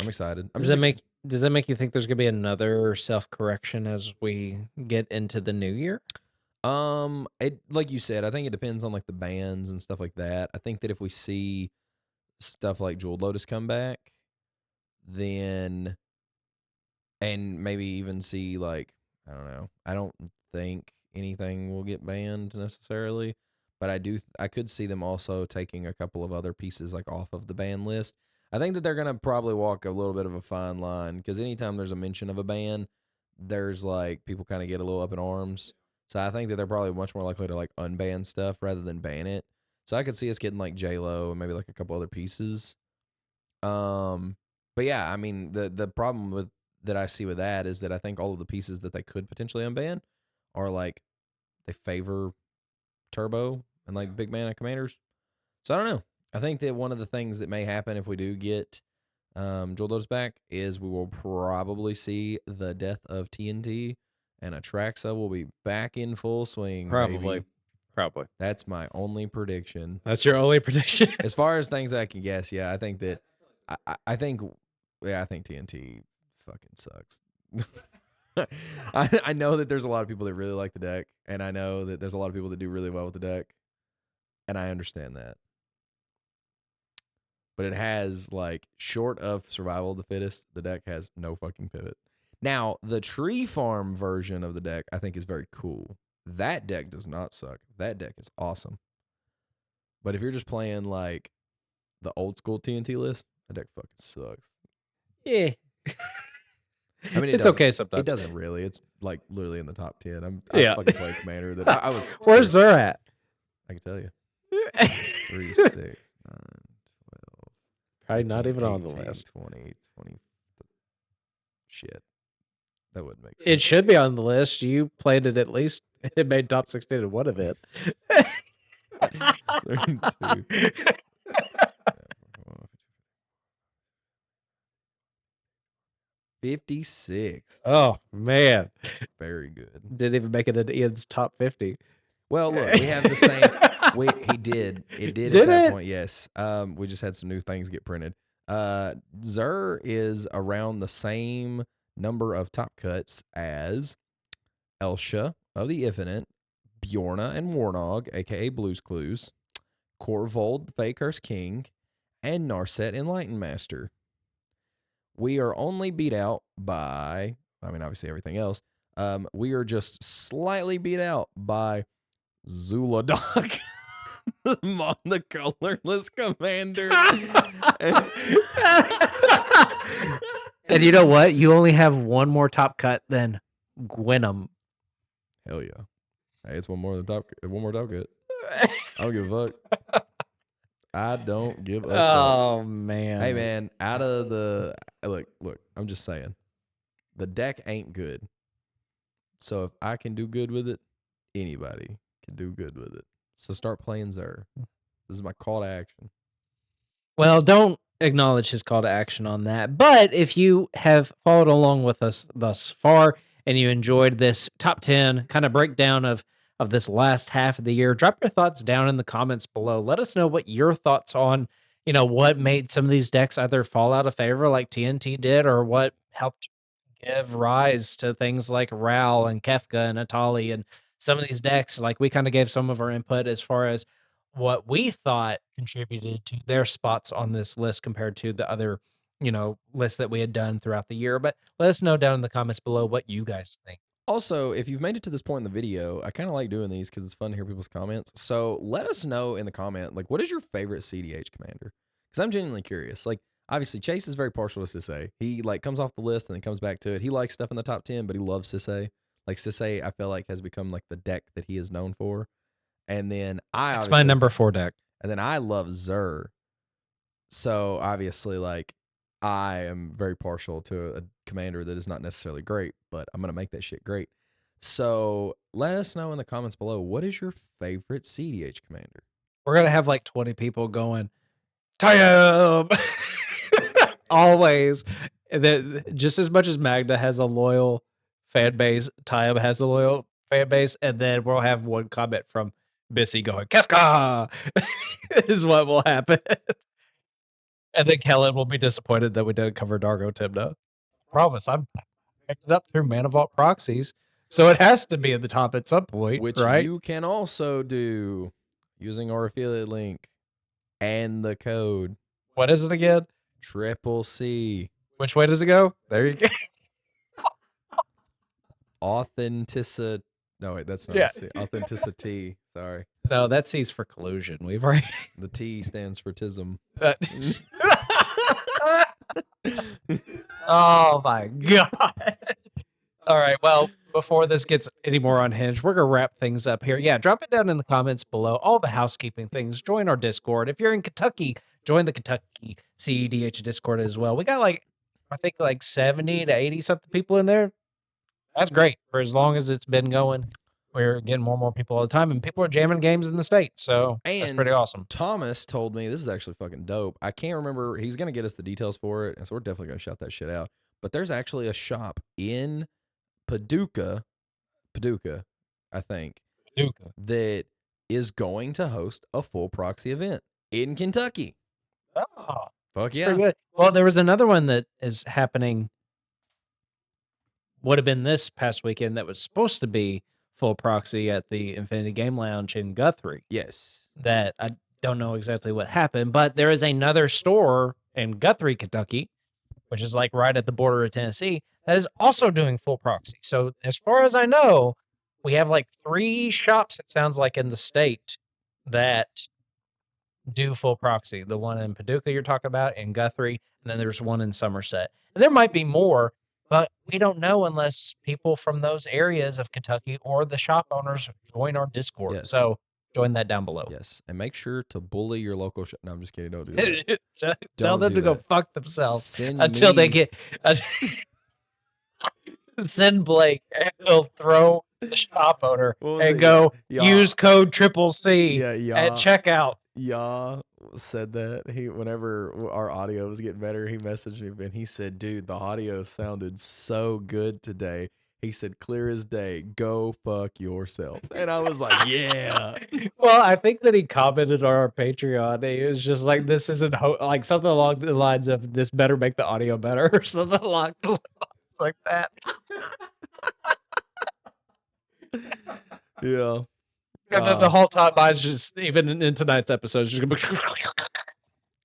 I'm excited. I'm Does just that make does that make you think there's gonna be another self correction as we get into the new year? it like you said, I think it depends on like the bands and stuff like that. I think that if we see stuff like Jeweled Lotus come back, then and maybe even see like I don't know. I don't think anything will get banned necessarily, but I could see them also taking a couple of other pieces like off of the ban list. I think that they're gonna probably walk a little bit of a fine line because anytime there's a mention of a ban, there's like people kind of get a little up in arms. So I think that they're probably much more likely to like unban stuff rather than ban it. So I could see us getting like J Lo and maybe like a couple other pieces. Um, but yeah, I mean the problem with that I see with that is that I think all of the pieces that they could potentially unban are like they favor turbo and like big mana commanders. So I don't know. I think that one of the things that may happen if we do get Jewel Lotus back is we will probably see the death of TNT and Atraxa will be back in full swing, Probably. baby. Probably. That's my only prediction. That's your only prediction. As far as things I can guess, yeah, I think that I think I think TNT fucking sucks. I know that there's a lot of people that really like the deck, and I know that there's a lot of people that do really well with the deck, and I understand that. But it has like short of survival of the fittest, the deck has no fucking pivot. Now, the tree farm version of the deck I think is very cool. That deck does not suck. That deck is awesome. But if you're just playing like the old school TNT list, that deck fucking sucks. Yeah. I mean, It's okay it sometimes. doesn't really. It's like literally in the top 10. I Yeah. fucking play a commander that I was. Where's Zer at? I can tell you. 3, 6, 9, 12, Probably not 15, even on the 18, list. 20, 20. Shit. That wouldn't make It sense. should be on the list. You played it at least. It made top 16 in one event. 32. 56. Oh man, Very good. didn't even make it in Ian's top 50. Well, look, we have the same. He did. It did at Did that it? point. Yes. We just had some new things get printed. Zer is around the same number of top cuts as Elsha of the Infinite, Bjorna and Warnog, aka Blues Clues, Corvold, the Fakehurst King, and Narset, Enlightened Master. We are only beat out by, I mean, obviously everything else. We are just slightly beat out by Zuladoc, the colorless commander. And you know what? You only have one more top cut than Gwenum. Hell yeah! Hey, it's one more top cut. I don't give a fuck. I don't give a fuck. Oh man. Hey man, out of the look, I'm just saying, the deck ain't good. So if I can do good with it, anybody can do good with it. So start playing Zer. This is my call to action. Well, don't acknowledge his call to action on that. But if you have followed along with us thus far and you enjoyed this top 10 kind of breakdown of this last half of the year, drop your thoughts down in the comments below. Let us know what your thoughts on, what made some of these decks either fall out of favor like TNT did, or what helped give rise to things like Ral and Kefka and Atali and some of these decks. Like, we kind of gave some of our input as far as what we thought contributed to their spots on this list compared to the other, lists that we had done throughout the year. But let us know down in the comments below what you guys think. Also, if you've made it to this point in the video, I kind of like doing these because it's fun to hear people's comments. So let us know in the comment, like, what is your favorite cEDH commander? Because I'm genuinely curious. Like, obviously, Chase is very partial to Sisay. He, like, comes off the list and then comes back to it. He likes stuff in the top 10, but he loves Sisay. Like, Sisay, I feel like, has become, like, the deck that he is known for. And then It's my number 4 deck. And then I love Zer. So, obviously, like, I am very partial to a commander that is not necessarily great, but I'm going to make that shit great. So let us know in the comments below, what is your favorite cEDH commander? We're going to have like 20 people going, Tyab! Always. That just as much as Magda has a loyal fan base, Tyab has a loyal fan base, and then we'll have one comment from Bissy going, Kefka! is what will happen. And then Kellen will be disappointed that we didn't cover Dargo Timna. Promise, I picked it up through Mana Vault proxies, so it has to be in the top at some point, which right? you can also do using our affiliate link and the code. What is it again? CCC. Which way does it go? There you go. Authenticity. No, wait, that's not C. Authenticity. Sorry. No, that C's for collusion. We've already. The T stands for tism. Oh my god. All right. Well, before this gets any more unhinged, we're going to wrap things up here. Yeah, drop it down in the comments below. All the housekeeping things. Join our Discord. If you're in Kentucky, join the Kentucky cEDH Discord as well. We got I think 70 to 80 something people in there. That's great. For as long as it's been going, we're getting more and more people all the time, and people are jamming games in the state. So that's pretty awesome. Thomas told me, this is actually fucking dope. I can't remember. He's going to get us the details for it, and so we're definitely going to shout that shit out. But there's actually a shop in Paducah, I think, that is going to host a full proxy event in Kentucky. Oh, fuck yeah. Pretty good. Well, there was another one that is happening, would have been this past weekend, that was supposed to be full proxy at the Infinity Game Lounge in Guthrie. Yes. That I don't know exactly what happened, but there is another store in Guthrie, Kentucky, which is like right at the border of Tennessee, that is also doing full proxy. So as far as I know, we have 3 shops, it sounds like, in the state that do full proxy. The one in Paducah you're talking about, in Guthrie, and then there's one in Somerset. And there might be more, but we don't know unless people from those areas of Kentucky or the shop owners join our Discord. Yes. So join that down below. Yes, and make sure to bully your local shop. No, I'm just kidding. Don't do that. Tell them to go fuck themselves until they get. Send Blake, and he'll throw the shop owner and go use code CCC at checkout. Y'all said that whenever our audio was getting better, he messaged me and he said, "Dude, the audio sounded so good today." He said, "Clear as day. Go fuck yourself." And I was like, "Yeah." Well, I think that he commented on our Patreon. He was just like, "This isn't something along the lines of this better make the audio better," or something along the lines like that. Yeah. And then the whole time, I was just, even in tonight's episode, just gonna be.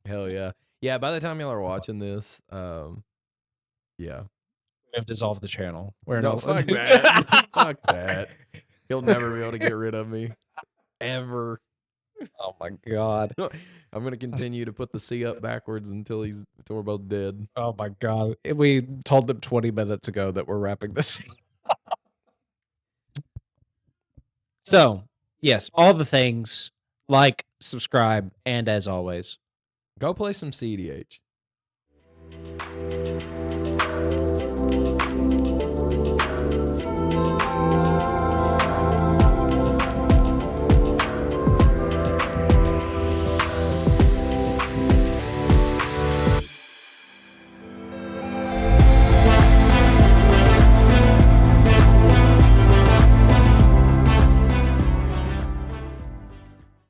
Hell yeah. Yeah, by the time y'all are watching this, yeah. We have dissolved the channel. No, fuck that. Fuck that. He'll never be able to get rid of me. Ever. Oh my god. I'm gonna continue to put the C up backwards until we're both dead. Oh my god. We told them 20 minutes ago that we're wrapping this. So, yes, all the things. Like, subscribe, and as always, go play some cEDH.